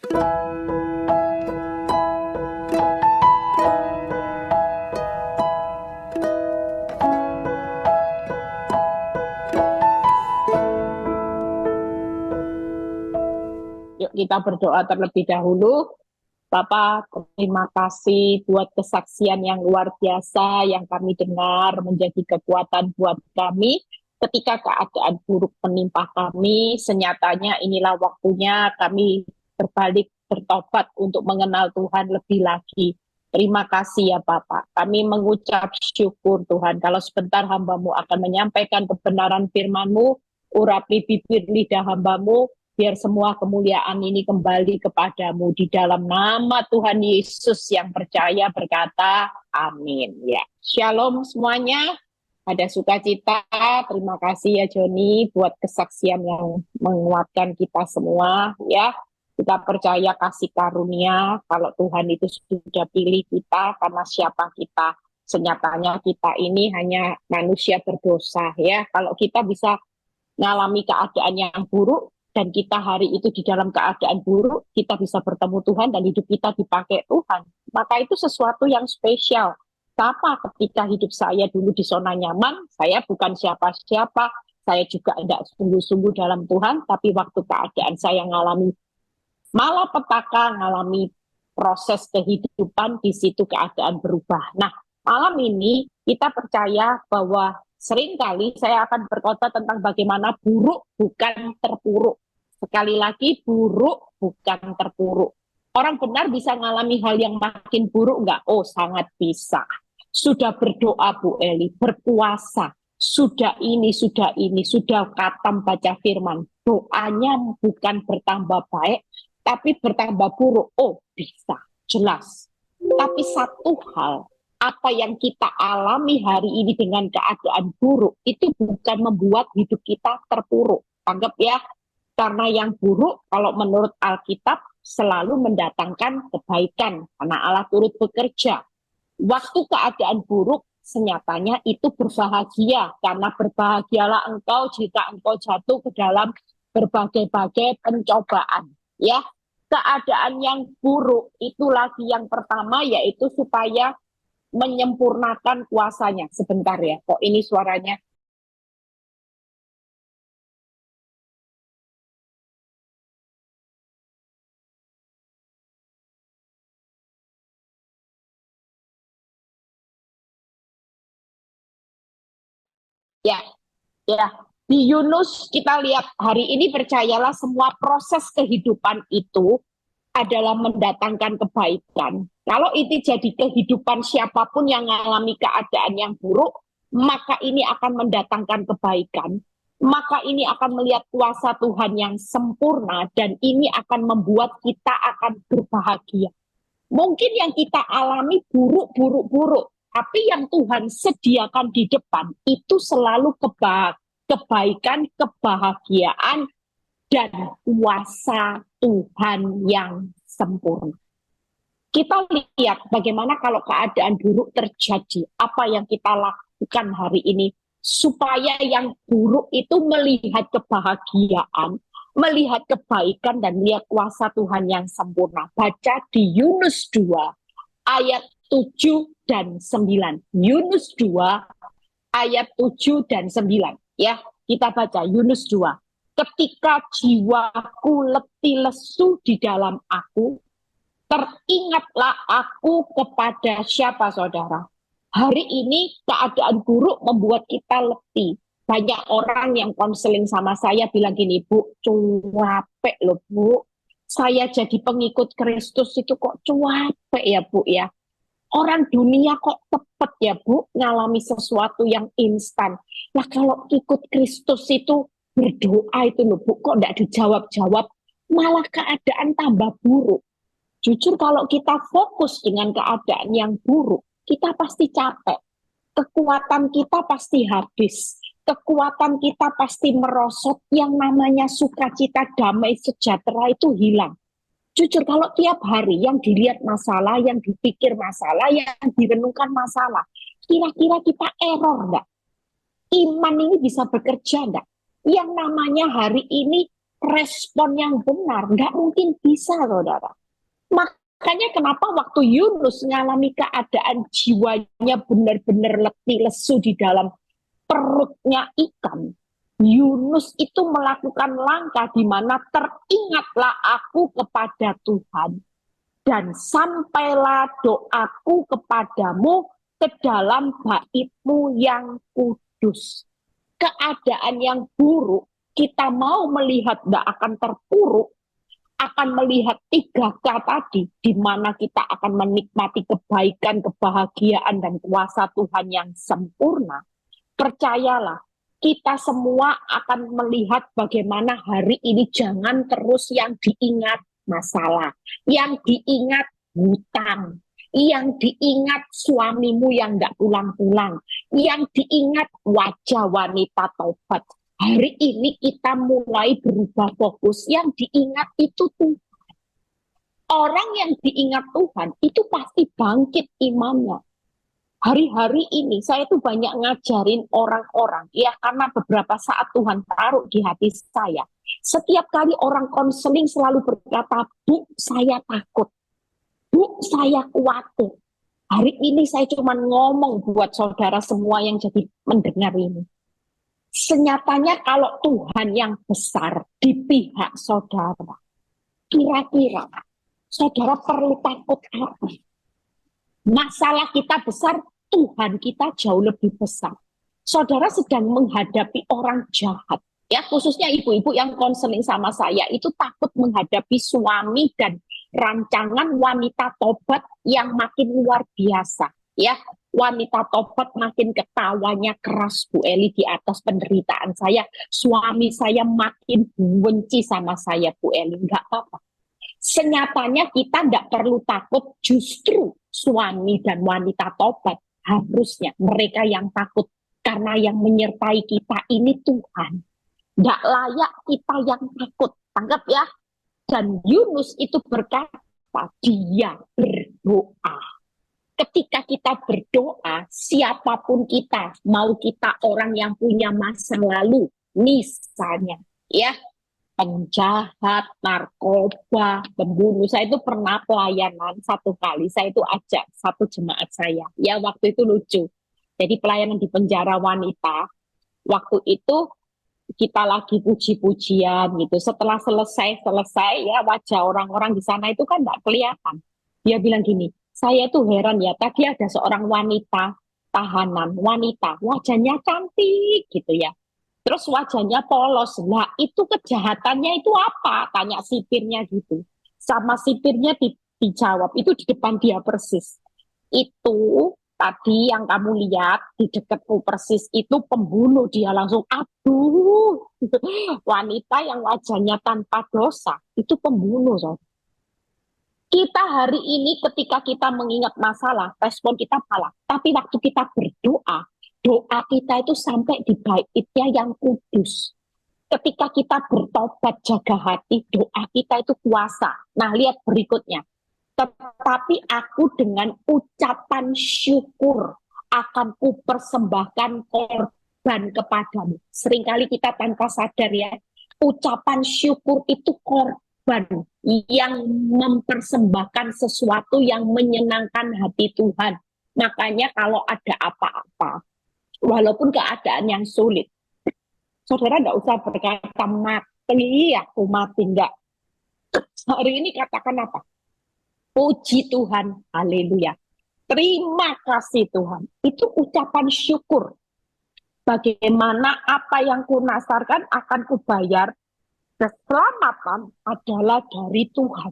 Yuk kita berdoa terlebih dahulu. Bapak, terima kasih buat kesaksian yang luar biasa yang kami dengar menjadi kekuatan buat kami. Ketika keadaan buruk menimpa kami, senyatanya inilah waktunya kami berbalik bertobat untuk mengenal Tuhan lebih lagi. Terima kasih ya Bapak. Kami mengucap syukur Tuhan. Kalau sebentar hamba-Mu akan menyampaikan kebenaran firman-Mu, urapi bibir lidah hamba-Mu, biar semua kemuliaan ini kembali kepadamu di dalam nama Tuhan Yesus yang percaya berkata amin ya. Shalom semuanya, ada sukacita. Terima kasih ya Joni buat kesaksian yang menguatkan kita semua ya. Kita percaya kasih karunia kalau Tuhan itu sudah pilih kita karena siapa kita. Senyatanya kita ini hanya manusia berdosa ya. Kalau kita bisa ngalami keadaan yang buruk dan kita hari itu di dalam keadaan buruk, kita bisa bertemu Tuhan dan hidup kita dipakai Tuhan. Maka itu sesuatu yang spesial. Sama ketika hidup saya dulu di zona nyaman, saya bukan siapa-siapa, saya juga tidak sungguh-sungguh dalam Tuhan, tapi waktu keadaan saya ngalami malapetaka, ngalami proses kehidupan, di situ keadaan berubah. Nah, malam ini kita percaya bahwa seringkali saya akan berkata tentang bagaimana buruk bukan terpuruk. Sekali lagi, buruk bukan terpuruk. Orang benar bisa mengalami hal yang makin buruk enggak? Oh, sangat bisa. Sudah berdoa Bu Eli, berpuasa, sudah ini, sudah khatam baca firman. Doanya bukan bertambah baik, tapi bertambah buruk. Oh, bisa, jelas. Tapi satu hal, apa yang kita alami hari ini dengan keadaan buruk, itu bukan membuat hidup kita terpuruk. Anggap ya, karena yang buruk, kalau menurut Alkitab, selalu mendatangkan kebaikan, karena Allah turut bekerja. Waktu keadaan buruk, senyatanya itu berbahagia, karena berbahagialah engkau jika engkau jatuh ke dalam berbagai-bagai pencobaan. Ya, keadaan yang buruk itu lagi yang pertama, yaitu supaya menyempurnakan kuasanya. Sebentar ya, kok ini suaranya? Ya, ya. Di Yunus kita lihat hari ini percayalah semua proses kehidupan itu adalah mendatangkan kebaikan. Kalau itu jadi kehidupan siapapun yang mengalami keadaan yang buruk, maka ini akan mendatangkan kebaikan. Maka ini akan melihat kuasa Tuhan yang sempurna dan ini akan membuat kita akan berbahagia. Mungkin yang kita alami buruk, tapi yang Tuhan sediakan di depan itu selalu kebaikan, kebahagiaan, dan kuasa Tuhan yang sempurna. Kita lihat bagaimana kalau keadaan buruk terjadi, apa yang kita lakukan hari ini, supaya yang buruk itu melihat kebahagiaan, melihat kebaikan, dan melihat kuasa Tuhan yang sempurna. Baca di Yunus 2, ayat 7 dan 9. Yunus 2, ayat 7 dan 9. Ya, kita baca Yunus 2. Ketika jiwaku letih lesu di dalam aku, teringatlah aku kepada siapa saudara? Hari ini keadaan buruk membuat kita letih. Banyak orang yang konseling sama saya bilang gini, Bu, capek loh Bu. Saya jadi pengikut Kristus itu kok capek ya Bu ya. Orang dunia kok cepet ya Bu ngalami sesuatu yang instan. Nah kalau ikut Kristus itu berdoa itu loh Bu, kok enggak dijawab-jawab, malah keadaan tambah buruk. Jujur kalau kita fokus dengan keadaan yang buruk, kita pasti capek. Kekuatan kita pasti habis. Kekuatan kita pasti merosot, yang namanya sukacita, damai, sejahtera itu hilang. Jujur kalau tiap hari yang dilihat masalah, yang dipikir masalah, yang direnungkan masalah, kira-kira kita error enggak? Iman ini bisa bekerja enggak? Yang namanya hari ini respon yang benar. Nggak mungkin bisa, saudara. Makanya kenapa waktu Yunus mengalami keadaan jiwanya benar-benar letih lesu di dalam perutnya ikan, Yunus itu melakukan langkah di mana teringatlah aku kepada Tuhan dan sampailah doaku kepadamu ke dalam baitmu yang kudus. Keadaan yang buruk, kita mau melihat tidak akan terpuruk, akan melihat 3K tadi, di mana kita akan menikmati kebaikan, kebahagiaan, dan kuasa Tuhan yang sempurna. Percayalah, kita semua akan melihat bagaimana hari ini jangan terus yang diingat masalah, yang diingat hutang, yang diingat suamimu yang tidak pulang-pulang, yang diingat wajah wanita tobat. Hari ini kita mulai berubah fokus. Yang diingat itu Tuhan. Orang yang diingat Tuhan itu pasti bangkit imannya. Hari-hari ini saya tuh banyak ngajarin orang-orang, ya karena beberapa saat Tuhan taruh di hati saya. Setiap kali orang konseling selalu berkata, Bu, saya takut. Bu, saya khawatir. Hari ini saya cuma ngomong buat saudara semua yang jadi mendengar ini. Senyatanya kalau Tuhan yang besar di pihak saudara, kira-kira saudara perlu takut apa? Masalah kita besar, Tuhan kita jauh lebih besar. Saudara sedang menghadapi orang jahat. Ya, khususnya ibu-ibu yang konseling sama saya, itu takut menghadapi suami dan rancangan wanita tobat yang makin luar biasa. Ya, wanita tobat makin ketawanya keras, Bu Eli, di atas penderitaan saya. Suami saya makin benci sama saya, Bu Eli. Enggak apa-apa. Senyatanya kita tidak perlu takut, justru suami dan wanita tobat harusnya mereka yang takut, karena yang menyertai kita ini Tuhan. Tidak layak kita yang takut. Tangkap ya. Dan Yunus itu berkata, dia berdoa. Ketika kita berdoa, siapapun kita, mau kita orang yang punya masa lalu, misalnya, ya, penjahat, narkoba, pembunuh. Saya itu pernah pelayanan satu kali, saya itu ajak satu jemaat saya. Ya, waktu itu lucu. Jadi pelayanan di penjara wanita, waktu itu kita lagi puji-pujian gitu. Setelah selesai ya wajah orang-orang di sana itu kan nggak kelihatan. Dia bilang gini, saya tuh heran ya, tadi ada seorang wanita tahanan, wanita, wajahnya cantik gitu ya. Terus wajahnya polos. Nah, itu kejahatannya itu apa? Tanya sipirnya gitu. Sama sipirnya dijawab, itu di depan dia persis. Itu tadi yang kamu lihat di dekatku persis itu pembunuh. Dia langsung, aduh. Wanita yang wajahnya tanpa dosa, itu pembunuh. So. Kita hari ini ketika kita mengingat masalah, respon kita malah. Tapi waktu kita berdoa, doa kita itu sampai di baitnya yang kudus. Ketika kita bertobat jaga hati, doa kita itu kuasa. Nah, lihat berikutnya. Tetapi aku dengan ucapan syukur akan kupersembahkan korban kepadamu. Seringkali kita tanpa sadar ya, ucapan syukur itu korban yang mempersembahkan sesuatu yang menyenangkan hati Tuhan. Makanya kalau ada apa-apa, walaupun keadaan yang sulit, saudara tidak usah berkata mati, aku mati, enggak. Hari ini katakan apa? Puji Tuhan, haleluya. Terima kasih Tuhan. Itu ucapan syukur. Bagaimana apa yang kunasarkan akan kubayar. Keselamatan adalah dari Tuhan.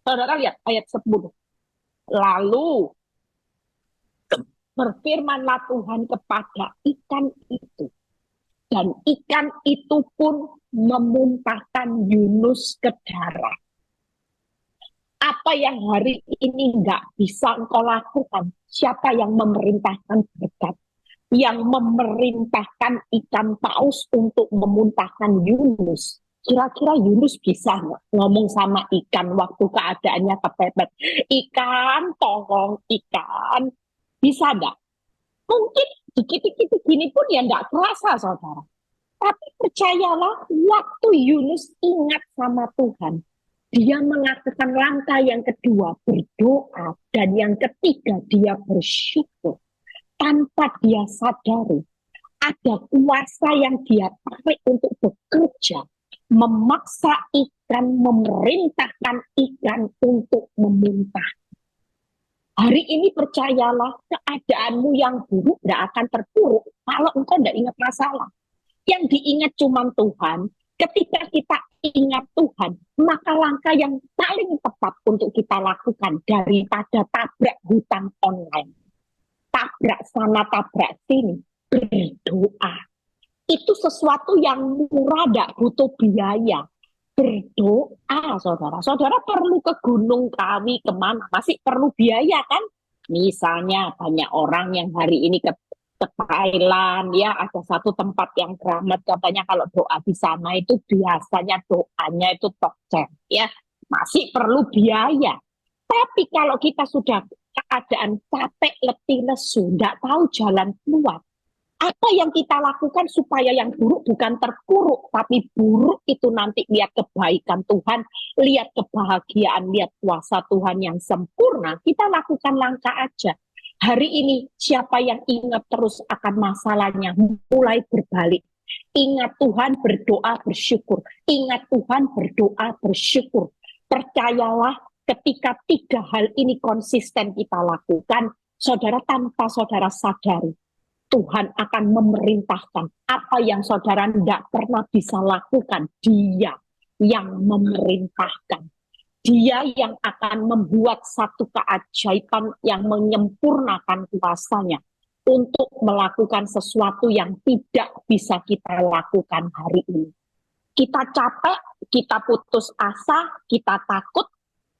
Saudara lihat ayat 10. Lalu berfirmanlah Tuhan kepada ikan itu. Dan ikan itu pun memuntahkan Yunus ke darat. Apa yang hari ini nggak bisa engkau lakukan? Siapa yang memerintahkan berkat? Yang memerintahkan ikan paus untuk memuntahkan Yunus? Kira-kira Yunus bisa nggak ngomong sama ikan waktu keadaannya kepepet? Ikan, tolong ikan. Bisa nggak? Mungkin dikit-dikit gini pun ya nggak kerasa, saudara. Tapi percayalah, waktu Yunus ingat sama Tuhan, dia melakukan langkah yang kedua, berdoa. Dan yang ketiga, dia bersyukur. Tanpa dia sadari, ada kuasa yang dia tarik untuk bekerja, memaksa ikan, memerintahkan ikan untuk memuntah. Hari ini percayalah, keadaanmu yang buruk tidak akan terpuruk kalau engkau tidak ingat masalah. Yang diingat cuma Tuhan. Ketika kita ingat Tuhan, maka langkah yang paling tepat untuk kita lakukan daripada tabrak hutang online, tabrak sana, tabrak sini, berdoa. Itu sesuatu yang murah, tidak butuh biaya. Berdoa, saudara. Saudara perlu ke Gunung Kawi, kemana? Masih perlu biaya kan? Misalnya banyak orang yang hari ini ke Thailand, ya ada satu tempat yang keramat, katanya kalau doa di sana itu biasanya doanya itu tokcer, ya masih perlu biaya. Tapi kalau kita sudah keadaan capek, letih, lesu, tidak tahu jalan keluar, apa yang kita lakukan supaya yang buruk bukan terpuruk, tapi buruk itu nanti lihat kebaikan Tuhan, lihat kebahagiaan, lihat kuasa Tuhan yang sempurna, kita lakukan langkah aja. Hari ini siapa yang ingat terus akan masalahnya, mulai berbalik. Ingat Tuhan, berdoa, bersyukur. Ingat Tuhan, berdoa, bersyukur. Percayalah, ketika tiga hal ini konsisten kita lakukan, saudara, tanpa saudara sadari, Tuhan akan memerintahkan apa yang saudara tidak pernah bisa lakukan. Dia yang memerintahkan. Dia yang akan membuat satu keajaiban yang menyempurnakan kuasanya untuk melakukan sesuatu yang tidak bisa kita lakukan hari ini. Kita capek, kita putus asa, kita takut,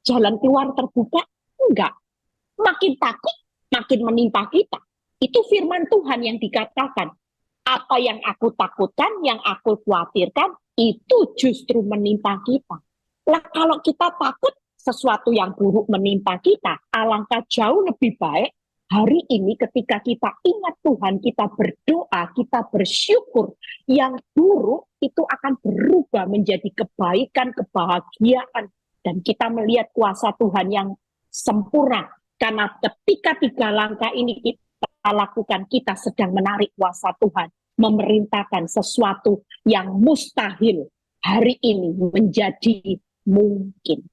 jalan keluar terbuka? Enggak. Makin takut, makin menimpa kita. Itu firman Tuhan yang dikatakan. Apa yang aku takutkan, yang aku khawatirkan, itu justru menimpa kita. Lah kalau kita takut sesuatu yang buruk menimpa kita, alangkah jauh lebih baik hari ini ketika kita ingat Tuhan, kita berdoa, kita bersyukur, yang buruk itu akan berubah menjadi kebaikan, kebahagiaan, dan kita melihat kuasa Tuhan yang sempurna. Karena ketika tiga langkah ini kita lakukan, kita sedang menarik kuasa Tuhan, memerintahkan sesuatu yang mustahil hari ini menjadi mungkin.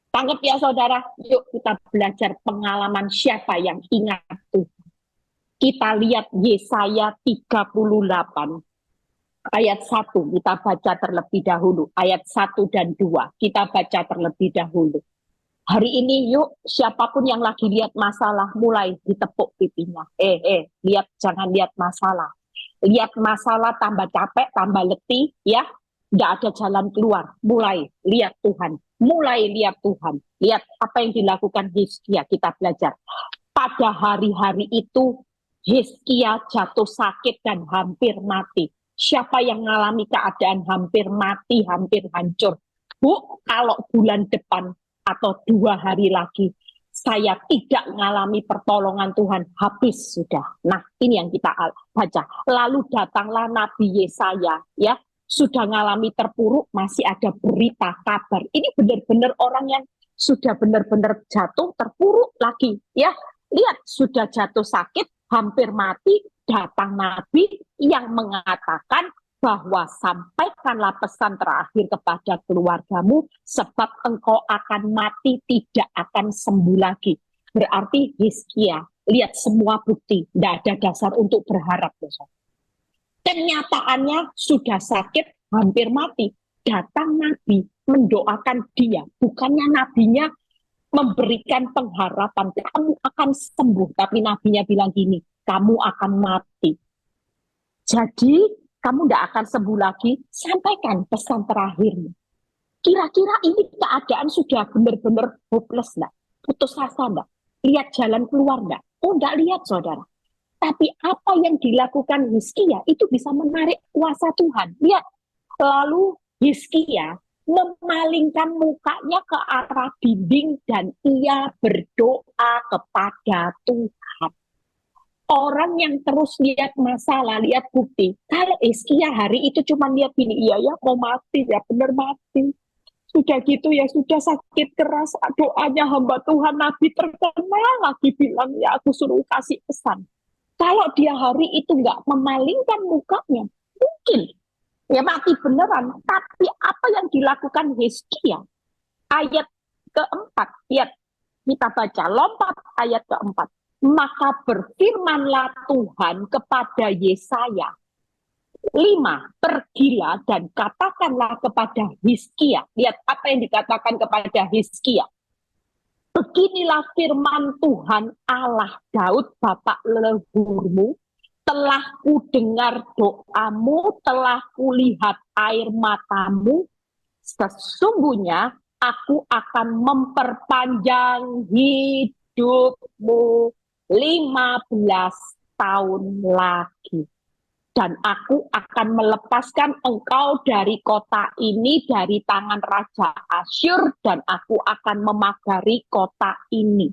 Tangkap ya saudara, yuk kita belajar pengalaman siapa yang ingat Tuhan. Kita lihat Yesaya 38 ayat 1, kita baca terlebih dahulu. Ayat 1 dan 2, kita baca terlebih dahulu. Hari ini yuk, siapapun yang lagi lihat masalah, mulai ditepuk pipinya. Lihat, jangan lihat masalah. Lihat masalah tambah capek, tambah letih, ya. Nggak ada jalan keluar. Mulai lihat Tuhan. Mulai lihat Tuhan. Lihat apa yang dilakukan Hizkia, kita belajar. Pada hari-hari itu, Hizkia jatuh sakit dan hampir mati. Siapa yang mengalami keadaan hampir mati, hampir hancur? Bu, kalau bulan depan atau 2 hari lagi, saya tidak mengalami pertolongan Tuhan, habis sudah. Nah, ini yang kita baca. Lalu datanglah Nabi Yesaya, ya, sudah mengalami terpuruk, masih ada berita, kabar. Ini benar-benar orang yang sudah benar-benar jatuh, terpuruk lagi, ya. Lihat, sudah jatuh sakit, hampir mati, datang Nabi yang mengatakan bahwa sampaikanlah pesan terakhir kepada keluargamu, sebab engkau akan mati, tidak akan sembuh lagi. Berarti Hizkia, lihat semua bukti, tidak ada dasar untuk berharap. Kenyataannya sudah sakit, hampir mati. Datang Nabi mendoakan dia. Bukannya nabinya memberikan pengharapan, kamu akan sembuh. Tapi nabinya bilang gini, kamu akan mati. Jadi, kamu tidak akan sembuh lagi, sampaikan pesan terakhirnya. Kira-kira ini keadaan sudah benar-benar hopeless enggak? Putus asa enggak? Lihat jalan keluar enggak? Oh, enggak lihat, saudara. Tapi apa yang dilakukan Hizkia itu bisa menarik kuasa Tuhan. Lihat, lalu Hizkia memalingkan mukanya ke arah dinding dan ia berdoa kepada Tuhan. Orang yang terus lihat masalah, lihat bukti. Kalau Hizkia hari itu cuma lihat gini, iya ya mau mati, ya benar mati. Sudah gitu ya, sudah sakit keras, doanya hamba Tuhan, Nabi terkenal lagi bilang, ya aku suruh kasih pesan. Kalau dia hari itu nggak memalingkan mukanya, mungkin ya mati beneran. Tapi apa yang dilakukan Hizkia? Ayat keempat, lihat, kita baca, lompat ayat keempat. Maka berfirmanlah Tuhan kepada Yesaya, 5, pergilah dan katakanlah kepada Hizkia. Lihat apa yang dikatakan kepada Hizkia. Beginilah firman Tuhan Allah Daud, bapak leluhurmu, telah kudengar doamu, telah kulihat air matamu, sesungguhnya aku akan memperpanjang hidupmu 15 tahun lagi. Dan aku akan melepaskan engkau dari kota ini, dari tangan Raja Asyur, dan aku akan memagari kota ini.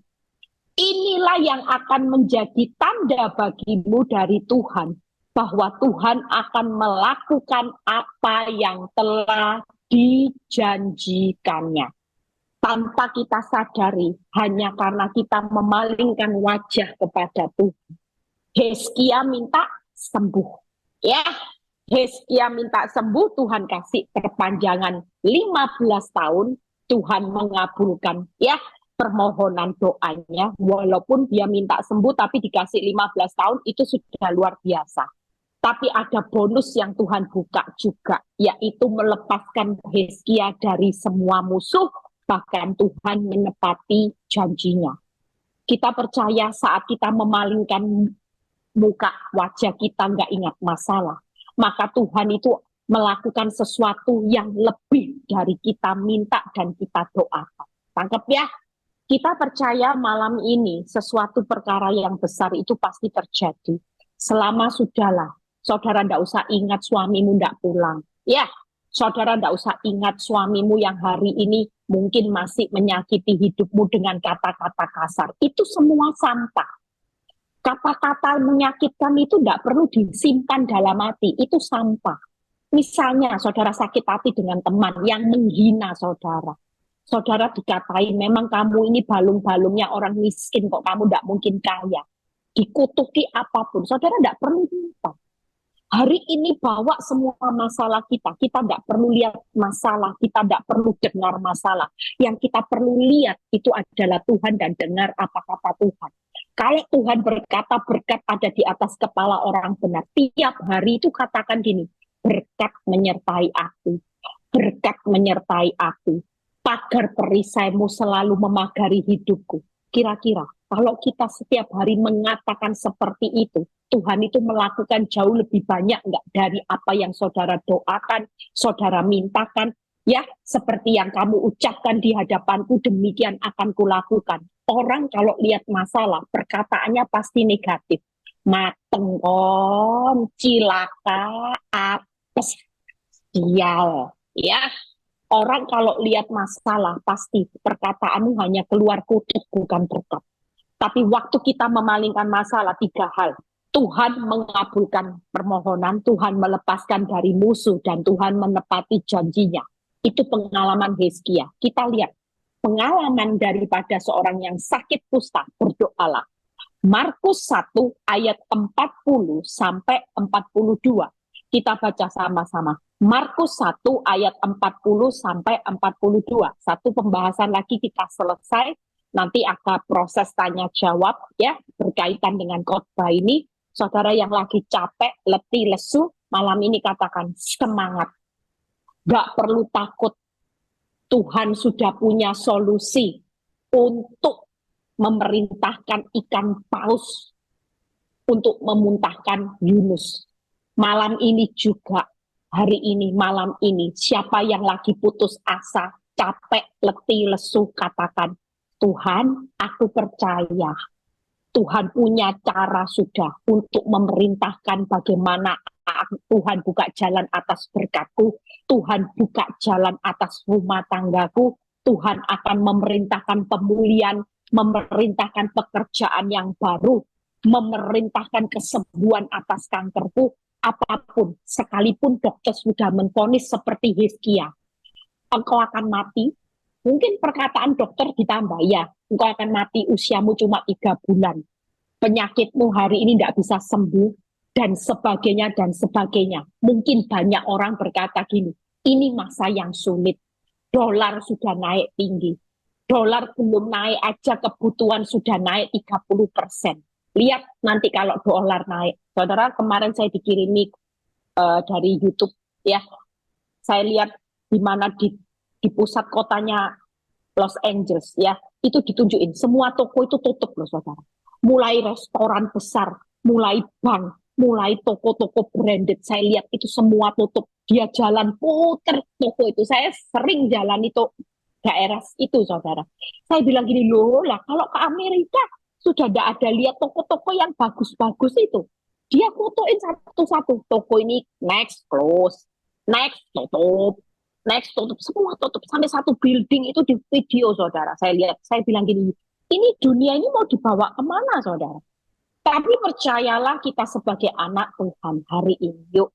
Inilah yang akan menjadi tanda bagimu dari Tuhan, bahwa Tuhan akan melakukan apa yang telah dijanjikannya. Tanpa kita sadari, hanya karena kita memalingkan wajah kepada Tuhan. Hizkia minta sembuh. Ya, Hizkia minta sembuh, Tuhan kasih perpanjangan 15 tahun, Tuhan mengabulkan ya permohonan doanya, walaupun dia minta sembuh tapi dikasih 15 tahun, itu sudah luar biasa. Tapi ada bonus yang Tuhan buka juga, yaitu melepaskan Hizkia dari semua musuh, bahkan Tuhan menepati janjinya. Kita percaya saat kita memalingkan muka wajah kita, nggak ingat masalah, maka Tuhan itu melakukan sesuatu yang lebih dari kita minta dan kita doakan. Tangkap ya, kita percaya malam ini sesuatu perkara yang besar itu pasti terjadi. Selama sudahlah, saudara nggak usah ingat suamimu nggak pulang. Ya, saudara nggak usah ingat suamimu yang hari ini mungkin masih menyakiti hidupmu dengan kata-kata kasar. Itu semua sampah. Kata-kata menyakitkan itu tidak perlu disimpan dalam hati, itu sampah. Misalnya saudara sakit hati dengan teman yang menghina saudara. Saudara dikatain, memang kamu ini balung-balungnya orang miskin, kok kamu tidak mungkin kaya. Dikutuki apapun, saudara tidak perlu minta. Hari ini bawa semua masalah kita tidak perlu lihat masalah, kita tidak perlu dengar masalah. Yang kita perlu lihat itu adalah Tuhan dan dengar apa kata Tuhan. Kalau Tuhan berkata berkat ada di atas kepala orang benar, tiap hari itu katakan gini, berkat menyertai aku, berkat menyertai aku, pagar perisaimu selalu memagari hidupku. Kira-kira kalau kita setiap hari mengatakan seperti itu, Tuhan itu melakukan jauh lebih banyak enggak dari apa yang saudara doakan, saudara mintakan. Ya, seperti yang kamu ucapkan di hadapanku, demikian akan kulakukan. Orang kalau lihat masalah, perkataannya pasti negatif. Matengkon, cilaka, apes, sial. Ya, orang kalau lihat masalah, pasti perkataanmu hanya keluar kutuk, bukan berkat. Tapi waktu kita memalingkan masalah, 3 hal. Tuhan mengabulkan permohonan, Tuhan melepaskan dari musuh, dan Tuhan menepati janjinya. Itu pengalaman Hizkia. Kita lihat pengalaman daripada seorang yang sakit kusta, berdoalah. Markus 1 ayat 40 sampai 42. Kita baca sama-sama. Markus 1 ayat 40 sampai 42. Satu pembahasan lagi kita selesai. Nanti ada proses tanya jawab ya berkaitan dengan khotbah ini. Saudara yang lagi capek, letih, lesu, malam ini katakan semangat. Gak perlu takut. Tuhan sudah punya solusi untuk memerintahkan ikan paus untuk memuntahkan Yunus. Malam ini juga, hari ini, malam ini, siapa yang lagi putus asa, capek, letih, lesu, katakan, Tuhan, aku percaya Tuhan punya cara sudah untuk memerintahkan bagaimana Tuhan buka jalan atas berkatku, Tuhan buka jalan atas rumah tanggaku, Tuhan akan memerintahkan pemulihan, memerintahkan pekerjaan yang baru, memerintahkan kesembuhan atas kankerku, apapun, sekalipun dokter sudah menvonis seperti Hizkia, engkau akan mati. Mungkin perkataan dokter ditambah, ya, engkau akan mati, usiamu cuma 3 bulan. Penyakitmu hari ini tidak bisa sembuh, dan sebagainya, dan sebagainya. Mungkin banyak orang berkata gini, ini masa yang sulit. Dolar sudah naik tinggi. Dolar belum naik aja, kebutuhan sudah naik 30%. Lihat nanti kalau dolar naik. Saudara, kemarin saya dikirimi dari YouTube, ya, saya lihat di mana di pusat kotanya Los Angeles, ya, itu ditunjukin semua toko itu tutup loh, saudara. Mulai restoran besar, mulai bank, mulai toko-toko branded, saya lihat itu semua tutup. Dia jalan puter toko itu. Saya sering jalan itu daerah itu, saudara. Saya bilang gini, loh lah, kalau ke Amerika sudah tidak ada lihat toko-toko yang bagus-bagus itu. Dia fotoin satu-satu. Toko ini next close, next tutup, next tutup, semua tutup. Sampai satu building itu di video, saudara. Saya lihat, saya bilang gini, ini dunia ini mau dibawa kemana, saudara? Tapi percayalah kita sebagai anak Tuhan hari ini, yuk.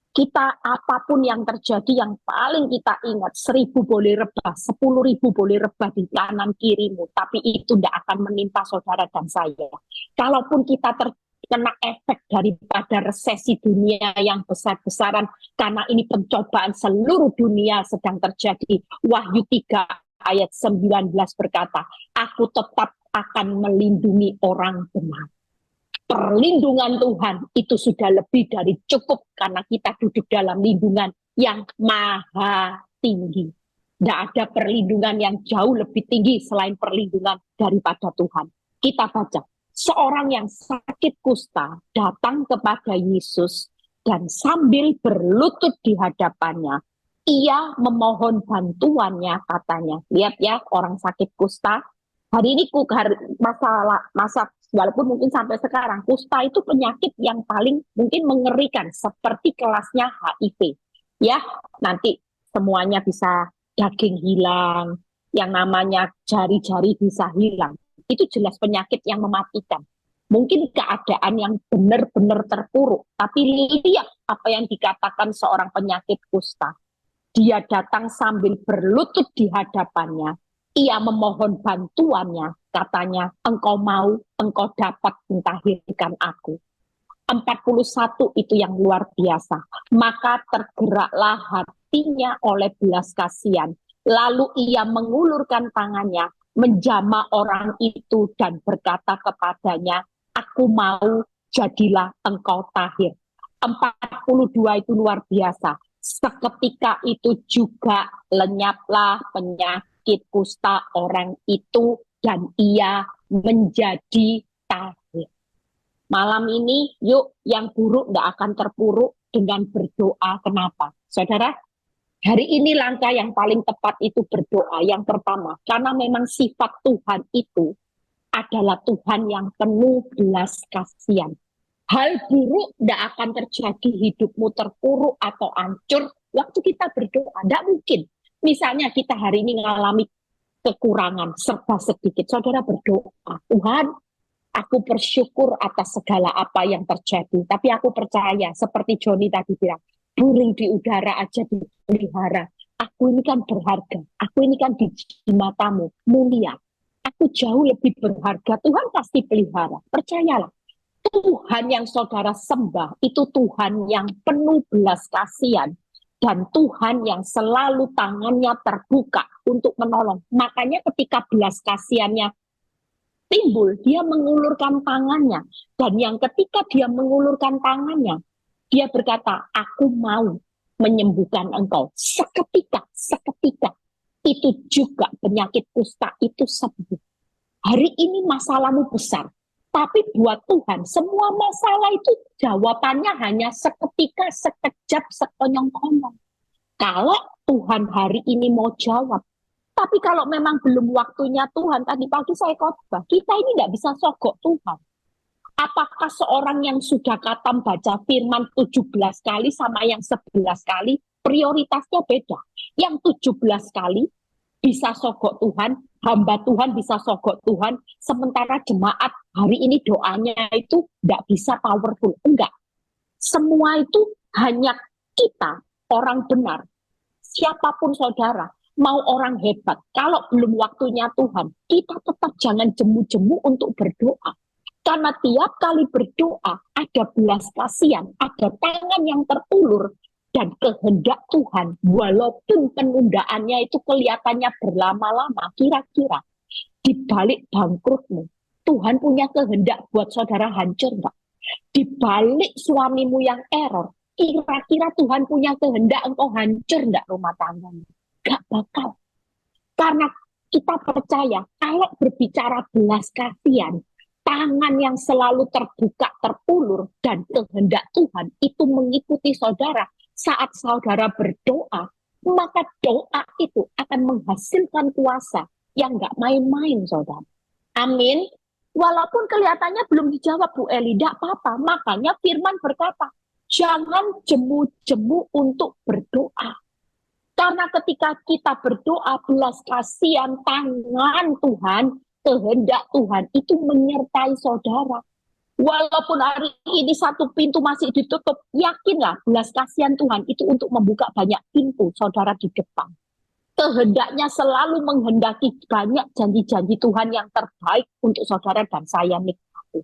Kita apapun yang terjadi, yang paling kita ingat, 1.000 boleh rebah, 10.000 boleh rebah di kanan kirimu, tapi itu tidak akan menimpa saudara dan saya. Kalaupun kita terkena efek daripada resesi dunia yang besar-besaran, karena ini pencobaan seluruh dunia sedang terjadi. Wahyu 3 ayat 19 berkata, aku tetap akan melindungi orang benar. Perlindungan Tuhan itu sudah lebih dari cukup karena kita duduk dalam lindungan yang maha tinggi. Tidak ada perlindungan yang jauh lebih tinggi selain perlindungan daripada Tuhan. Kita baca, seorang yang sakit kusta datang kepada Yesus dan sambil berlutut di hadapannya, ia memohon bantuannya, katanya. Lihat ya, orang sakit kusta. Hari ini masa walaupun mungkin sampai sekarang kusta itu penyakit yang paling mungkin mengerikan seperti kelasnya HIV. Ya, nanti semuanya bisa daging hilang, yang namanya jari-jari bisa hilang. Itu jelas penyakit yang mematikan. Mungkin keadaan yang benar-benar terpuruk, tapi lihat apa yang dikatakan seorang penyakit kusta. Dia datang sambil berlutut di hadapannya. Ia memohon bantuannya, katanya, engkau mau, engkau dapat mentahirkan aku. 41 itu yang luar biasa. Maka tergeraklah hatinya oleh belas kasihan. Lalu ia mengulurkan tangannya, menjamah orang itu dan berkata kepadanya, aku mau, jadilah engkau tahir. 42 itu luar biasa. Seketika itu juga lenyaplah penyakit kusta orang itu dan ia menjadi tahir. Malam ini yuk yang buruk tidak akan terpuruk dengan berdoa. Kenapa? Saudara, hari ini langkah yang paling tepat itu berdoa. Yang pertama, karena memang sifat Tuhan itu adalah Tuhan yang penuh belas kasihan. Hal buruk tidak akan terjadi, hidupmu terpuruk atau hancur waktu kita berdoa. Tidak mungkin. Misalnya kita hari ini mengalami kekurangan serba sedikit. Saudara berdoa, Tuhan, aku bersyukur atas segala apa yang terjadi. Tapi aku percaya, seperti Joni tadi bilang, burung di udara aja dipelihara. Aku ini kan berharga. Aku ini kan di matamu mulia. Aku jauh lebih berharga. Tuhan pasti pelihara. Percayalah. Tuhan yang saudara sembah itu Tuhan yang penuh belas kasihan dan Tuhan yang selalu tangannya terbuka untuk menolong. Makanya ketika belas kasihannya timbul, dia mengulurkan tangannya. Dan yang ketika dia mengulurkan tangannya, dia berkata, aku mau menyembuhkan engkau. Seketika. Itu juga penyakit kusta itu sembuh. Hari ini masalahmu besar. Tapi buat Tuhan, semua masalah itu jawabannya hanya seketika, sekejap, sekonyong-konyong. Kalau Tuhan hari ini mau jawab, tapi kalau memang belum waktunya Tuhan, tadi pagi saya khotbah, kita ini tidak bisa sogok Tuhan. Apakah seorang yang sudah khatam baca firman 17 kali sama yang 11 kali, prioritasnya beda. Yang 17 kali, bisa sogok Tuhan, hamba Tuhan bisa sogok Tuhan, sementara jemaat hari ini doanya itu nggak bisa powerful. Enggak. Semua itu hanya kita, orang benar. Siapapun saudara, mau orang hebat, kalau belum waktunya Tuhan, kita tetap jangan jemu-jemu untuk berdoa. Karena tiap kali berdoa, ada belas kasihan, ada tangan yang terulur, dan kehendak Tuhan, walaupun penundaannya itu kelihatannya berlama-lama, kira-kira di balik bangkrutmu, Tuhan punya kehendak buat saudara hancur enggak? Di balik suamimu yang error, kira-kira Tuhan punya kehendak engkau hancur enggak rumah tanggamu? Gak bakal. Karena kita percaya, kalau berbicara belas kasihan, tangan yang selalu terbuka, terulur, dan kehendak Tuhan itu mengikuti saudara. Saat saudara berdoa, maka doa itu akan menghasilkan kuasa yang gak main-main, saudara. Amin. Walaupun kelihatannya belum dijawab, Bu Eli, tidak apa-apa. Makanya firman berkata, jangan jemu-jemu untuk berdoa. Karena ketika kita berdoa, belas kasihan tangan Tuhan, kehendak Tuhan itu menyertai saudara. Walaupun hari ini satu pintu masih ditutup, yakinlah belas kasihan Tuhan itu untuk membuka banyak pintu saudara di depan. Kehendaknya selalu menghendaki banyak janji-janji Tuhan yang terbaik untuk saudara dan saya nikmati.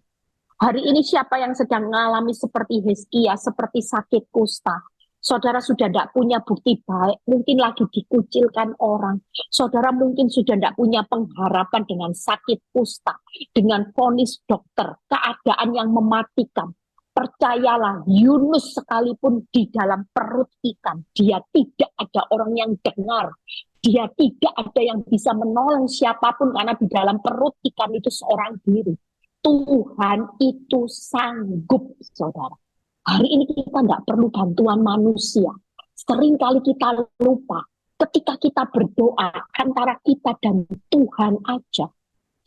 Hari ini siapa yang sedang mengalami seperti Hizkia, seperti sakit kusta? Saudara sudah tidak punya bukti baik, mungkin lagi dikucilkan orang. Saudara mungkin sudah tidak punya pengharapan dengan sakit kusta, dengan vonis dokter, keadaan yang mematikan. Percayalah, Yunus sekalipun di dalam perut ikan, dia tidak ada orang yang dengar. Dia tidak ada yang bisa menolong siapapun karena di dalam perut ikan itu seorang diri. Tuhan itu sanggup, saudara. Hari ini kita nggak perlu bantuan manusia. Seringkali kita lupa ketika kita berdoa antara kita dan Tuhan aja.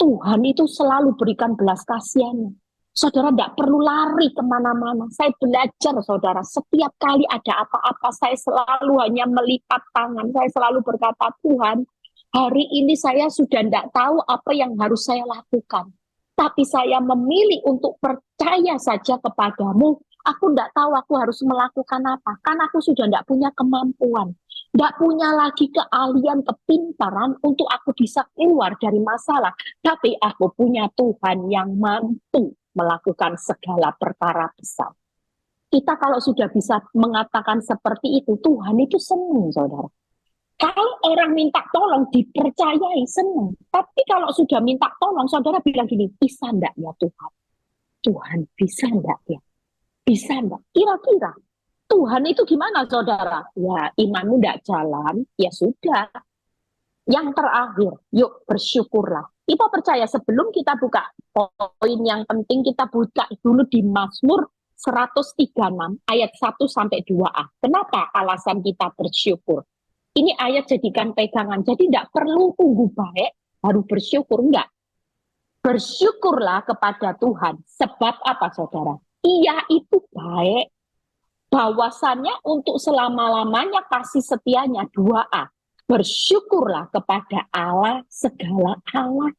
Tuhan itu selalu berikan belas kasihan. Saudara tidak perlu lari kemana-mana. Saya belajar, saudara, setiap kali ada apa-apa, saya selalu hanya melipat tangan. Saya selalu berkata, Tuhan, hari ini saya sudah tidak tahu apa yang harus saya lakukan. Tapi saya memilih untuk percaya saja kepadamu. Aku tidak tahu aku harus melakukan apa. Karena aku sudah tidak punya kemampuan. Tidak punya lagi keahlian, kepintaran untuk aku bisa keluar dari masalah. Tapi aku punya Tuhan yang mampu melakukan segala perkara besar. Kita kalau sudah bisa mengatakan seperti itu, Tuhan itu senang, saudara. Kalau orang minta tolong dipercayai, senang. Tapi kalau sudah minta tolong, saudara bilang gini, bisa enggak ya Tuhan? Tuhan, bisa enggak ya? Bisa enggak? Kira-kira Tuhan itu gimana, saudara? Ya, imanmu enggak jalan, ya sudah. Yang terakhir, yuk bersyukurlah. Kita percaya sebelum kita buka poin yang penting, kita buka dulu di Mazmur 136 ayat 1-2a. Kenapa alasan kita bersyukur? Ini ayat jadikan pegangan. Jadi tidak perlu tunggu baik, baru bersyukur. Enggak. Bersyukurlah kepada Tuhan. Sebab apa, saudara? Ia itu baik. Bahwasannya untuk selama-lamanya kasih setianya 2a. Bersyukurlah kepada Allah segala Allah.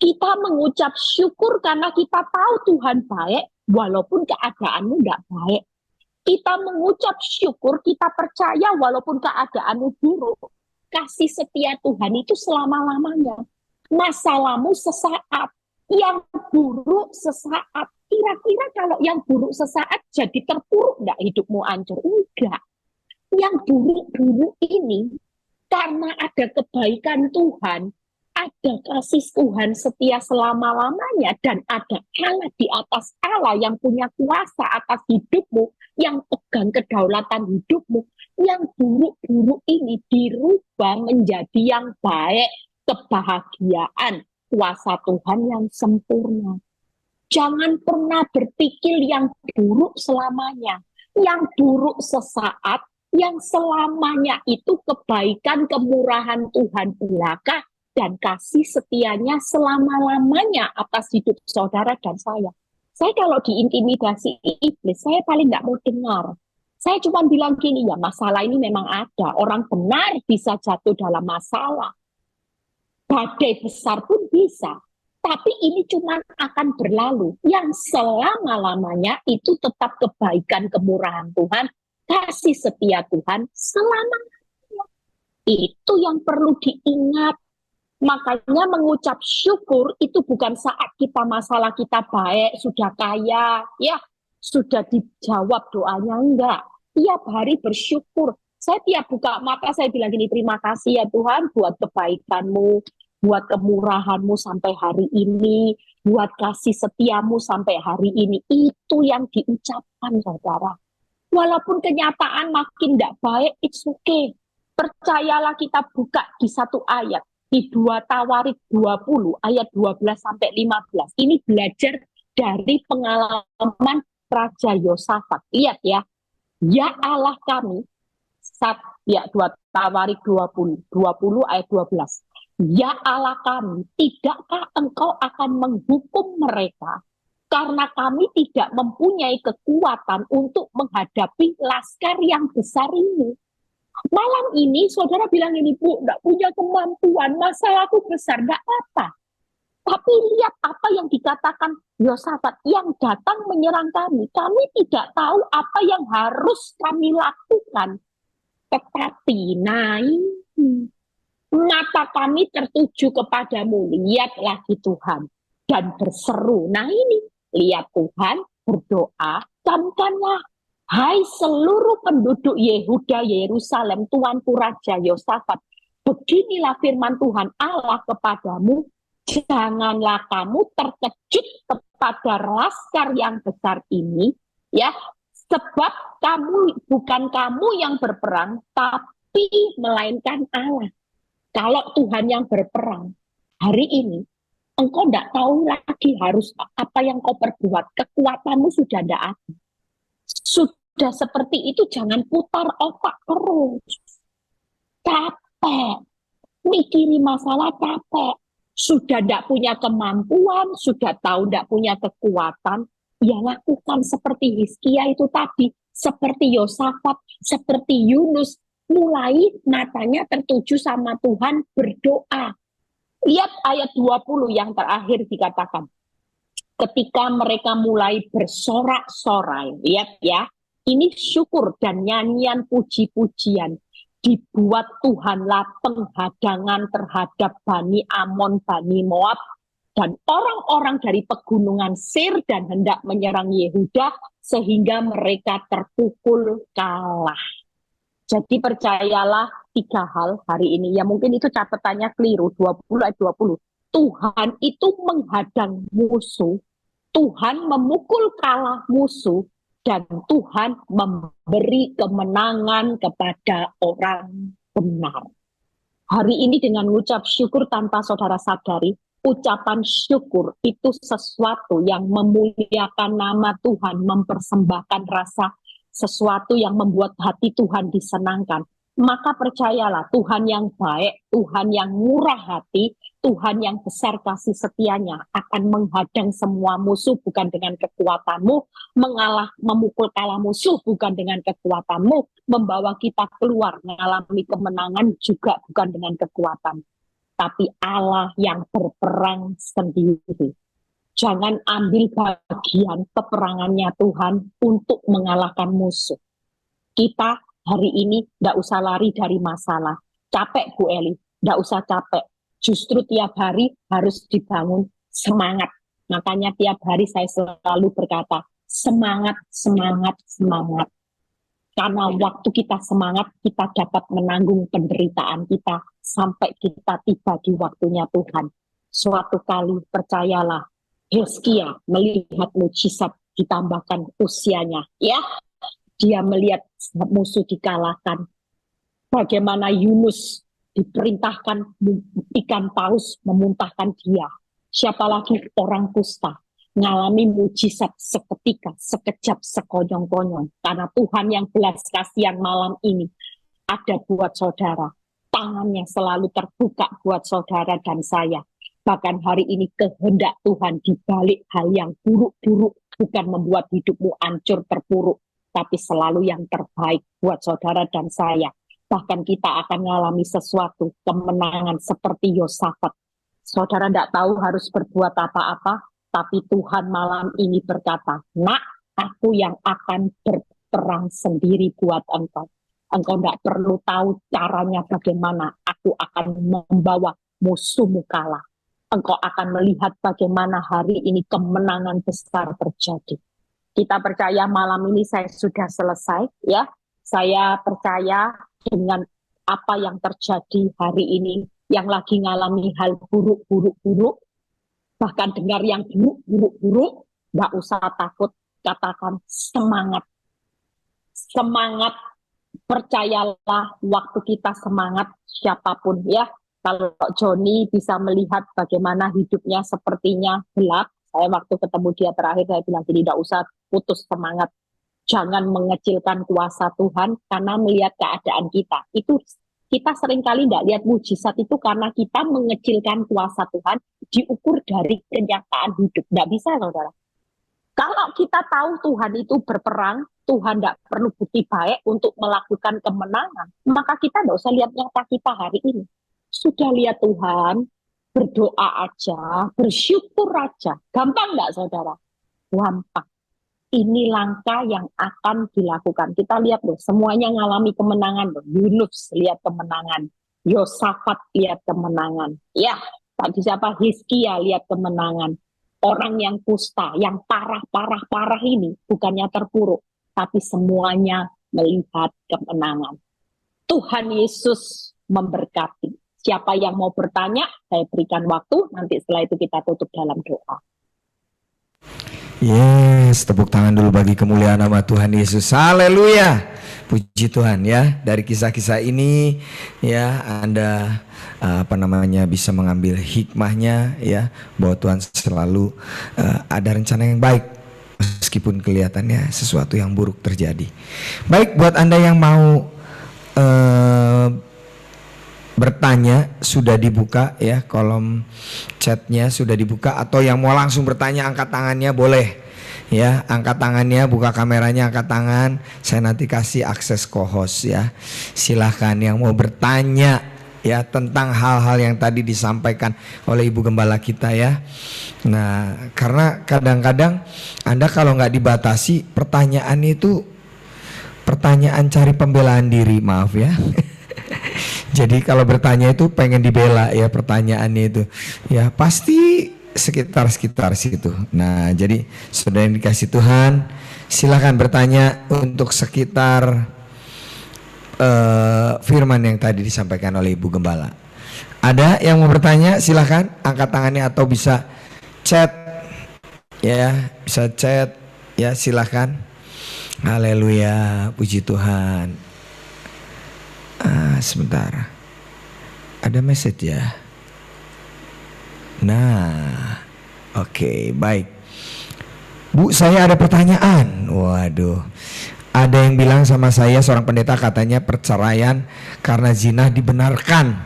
Kita mengucap syukur karena kita tahu Tuhan baik, walaupun keadaanmu tidak baik. Kita mengucap syukur, kita percaya walaupun keadaanmu buruk. Kasih setia Tuhan itu selama-lamanya. Masalahmu sesaat, yang buruk sesaat. Kira-kira kalau yang buruk sesaat jadi terpuruk enggak hidupmu hancur? Enggak. Yang buruk-buruk ini karena ada kebaikan Tuhan, ada kasih Tuhan setia selama-lamanya, dan ada Allah di atas Allah yang punya kuasa atas hidupmu, yang pegang kedaulatan hidupmu. Yang buruk-buruk ini dirubah menjadi yang baik, kebahagiaan, kuasa Tuhan yang sempurna. Jangan pernah berpikir yang buruk selamanya, yang buruk sesaat, yang selamanya itu kebaikan, kemurahan Tuhan belaka, dan kasih setianya selama-lamanya atas hidup saudara dan saya. Saya kalau diintimidasi iblis, saya paling nggak mau dengar. Saya cuma bilang gini, ya masalah ini memang ada. Orang benar bisa jatuh dalam masalah. badai besar pun bisa. Tapi ini cuma akan berlalu. Yang selama-lamanya itu tetap kebaikan, kemurahan Tuhan, kasih setia Tuhan selama. Itu yang perlu diingat. Makanya mengucap syukur itu bukan saat kita masalah kita baik, sudah kaya, ya, sudah dijawab doanya, enggak. Tiap hari bersyukur. Saya tiap buka mata saya bilang gini, terima kasih ya Tuhan buat kebaikanmu, buat kemurahanmu sampai hari ini, buat kasih setiamu sampai hari ini. Itu yang diucapkan, saudara. Walaupun kenyataan makin tidak baik, it's okay. Percayalah, kita buka di satu ayat, di 2 Tawarik 20 ayat 12 sampai 15. Ini belajar dari pengalaman Raja Yosafat. Lihat ya. Ya Allah kami, ya 2 Tawarik 20 ayat 12. Ya Allah kami, tidakkah engkau akan menghukum mereka karena kami tidak mempunyai kekuatan untuk menghadapi laskar yang besar ini? Malam ini saudara bilang ini, Bu, enggak punya kemampuan, masalahku besar, enggak apa. Tapi lihat apa yang dikatakan Yosafat, yang datang menyerang kami. Kami tidak tahu apa yang harus kami lakukan. Tetapi, nah ini, mata kami tertuju kepadamu. Lihatlah di Tuhan. Dan berseru. Nah ini, lihat Tuhan, berdoa, camkanlah. Hai seluruh penduduk Yehuda, Yerusalem, tuanku Raja Yosafat, beginilah firman Tuhan Allah kepadamu, janganlah kamu terkejut kepada laskar yang besar ini, ya, sebab bukan kamu yang berperang, tapi melainkan Allah. Kalau Tuhan yang berperang, hari ini, engkau tidak tahu lagi harus apa yang kau perbuat, kekuatanmu sudah tidak ada. Sudah seperti itu, jangan putar otak terus. Capek, mikiri masalah capek. Sudah tidak punya kemampuan, sudah tahu tidak punya kekuatan, ya lakukan seperti Hizkia itu tadi, seperti Yosafat, seperti Yunus, mulai matanya tertuju sama Tuhan, berdoa. Lihat ayat 20 yang terakhir dikatakan, ketika mereka mulai bersorak-sorai, lihat ya, ini syukur dan nyanyian puji-pujian. Dibuat Tuhanlah penghadangan terhadap Bani Amon, Bani Moab, dan orang-orang dari pegunungan Seir dan hendak menyerang Yehuda, sehingga mereka terpukul kalah. Jadi percayalah 3 hal hari ini. Ya mungkin itu catatannya keliru, 20 ayat 20. Tuhan itu menghadang musuh, Tuhan memukul kalah musuh, dan Tuhan memberi kemenangan kepada orang benar. Hari ini dengan mengucap syukur tanpa saudara sadari, ucapan syukur itu sesuatu yang memuliakan nama Tuhan, mempersembahkan rasa, sesuatu yang membuat hati Tuhan disenangkan. Maka percayalah, Tuhan yang baik, Tuhan yang murah hati, Tuhan yang besar kasih setianya akan menghadang semua musuh bukan dengan kekuatanmu, memukul kalah musuh bukan dengan kekuatanmu, membawa kita keluar mengalami kemenangan juga bukan dengan kekuatan, tapi Allah yang berperang sendiri. Jangan ambil bagian peperangannya Tuhan untuk mengalahkan musuh. Kita hari ini tidak usah lari dari masalah. Capek Bu Eli, tidak usah capek. Justru tiap hari harus dibangun semangat. Makanya tiap hari saya selalu berkata, semangat, semangat, semangat. Karena waktu kita semangat, kita dapat menanggung penderitaan kita sampai kita tiba di waktunya Tuhan. Suatu kali percayalah, Hizkia melihat mujizat ditambahkan usianya. Ya, dia melihat musuh dikalahkan. Bagaimana Yunus diperintahkan ikan paus memuntahkan dia. Siapa lagi orang kusta ngalami mujizat seketika, sekejap, sekonyong-konyong. Karena Tuhan yang belas kasihan malam ini ada buat saudara. Tangannya selalu terbuka buat saudara dan saya. Bahkan hari ini kehendak Tuhan dibalik hal yang buruk-buruk bukan membuat hidupmu hancur terpuruk, tapi selalu yang terbaik buat saudara dan saya. Bahkan kita akan mengalami sesuatu kemenangan seperti Yosafat. Saudara tidak tahu harus berbuat apa-apa, tapi Tuhan malam ini berkata, nak, aku yang akan berperang sendiri buat engkau. Engkau tidak perlu tahu caranya bagaimana. Aku akan membawa musuhmu kalah. Engkau akan melihat bagaimana hari ini kemenangan besar terjadi. Kita percaya malam ini saya sudah selesai, ya. Saya percaya dengan apa yang terjadi hari ini, yang lagi ngalami hal buruk-buruk, bahkan dengar yang buruk-buruk, nggak usah takut, katakan semangat. Semangat, percayalah waktu kita semangat, siapapun ya. Kalau Joni bisa melihat bagaimana hidupnya sepertinya gelap, saya waktu ketemu dia terakhir, saya bilang, tidak usah putus semangat. Jangan mengecilkan kuasa Tuhan karena melihat keadaan kita. Itu kita seringkali tidak lihat mujizat itu karena kita mengecilkan kuasa Tuhan diukur dari kenyataan hidup. Tidak bisa, saudara. Kalau kita tahu Tuhan itu berperang, Tuhan tidak perlu bukti baik untuk melakukan kemenangan, maka kita tidak usah lihat nyata kita hari ini. Sudah lihat Tuhan, berdoa aja, bersyukur aja. Gampang nggak, saudara? Gampang. Ini langkah yang akan dilakukan. Kita lihat loh, semuanya ngalami kemenangan loh. Yunus lihat kemenangan, Yosafat lihat kemenangan. Ya, tadi siapa? Hizkia lihat kemenangan. Orang yang kusta, yang parah ini bukannya terpuruk, tapi semuanya melihat kemenangan. Tuhan Yesus memberkati. Siapa yang mau bertanya, saya berikan waktu. Nanti setelah itu kita tutup dalam doa. Yes, tepuk tangan dulu bagi kemuliaan nama Tuhan Yesus. Haleluya. Puji Tuhan ya. Dari kisah-kisah ini ya Anda bisa mengambil hikmahnya ya, bahwa Tuhan selalu ada rencana yang baik meskipun kelihatannya sesuatu yang buruk terjadi. Baik, buat Anda yang mau bertanya, sudah dibuka ya, kolom chatnya sudah dibuka, atau yang mau langsung bertanya angkat tangannya boleh ya, angkat tangannya, buka kameranya, angkat tangan, saya nanti kasih akses co-host ya. Silahkan yang mau bertanya ya tentang hal-hal yang tadi disampaikan oleh Ibu Gembala kita ya. Nah, karena kadang-kadang Anda kalau nggak dibatasi pertanyaan itu pertanyaan cari pembelaan diri, maaf ya. Jadi kalau bertanya itu pengen dibela ya pertanyaannya itu. Ya pasti sekitar situ. Nah, jadi sudah yang dikasih Tuhan, silakan bertanya untuk sekitar firman yang tadi disampaikan oleh Ibu Gembala. Ada yang mau bertanya? Silakan angkat tangannya atau bisa chat ya, bisa chat ya, silakan. Haleluya, puji Tuhan. Sebentar, ada message ya. Nah, oke, baik. Bu, saya ada pertanyaan. Waduh, ada yang bilang sama saya, seorang pendeta, katanya perceraian karena zina dibenarkan.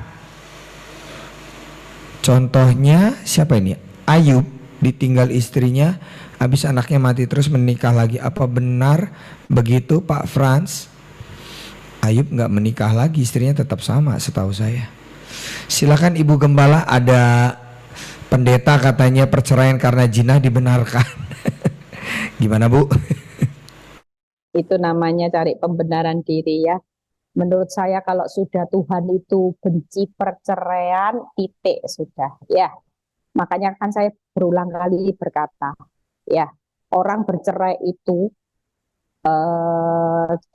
Contohnya siapa ini? Ayub ditinggal istrinya, habis anaknya mati terus menikah lagi. Apa benar begitu Pak Frans? Ayub nggak menikah lagi, istrinya tetap sama setahu saya. Silakan Ibu Gembala, ada pendeta katanya perceraian karena zina dibenarkan. Gimana Bu? Itu namanya cari pembenaran diri ya. Menurut saya kalau sudah Tuhan itu benci perceraian, titik sudah ya. Makanya kan saya berulang kali berkata ya, orang bercerai itu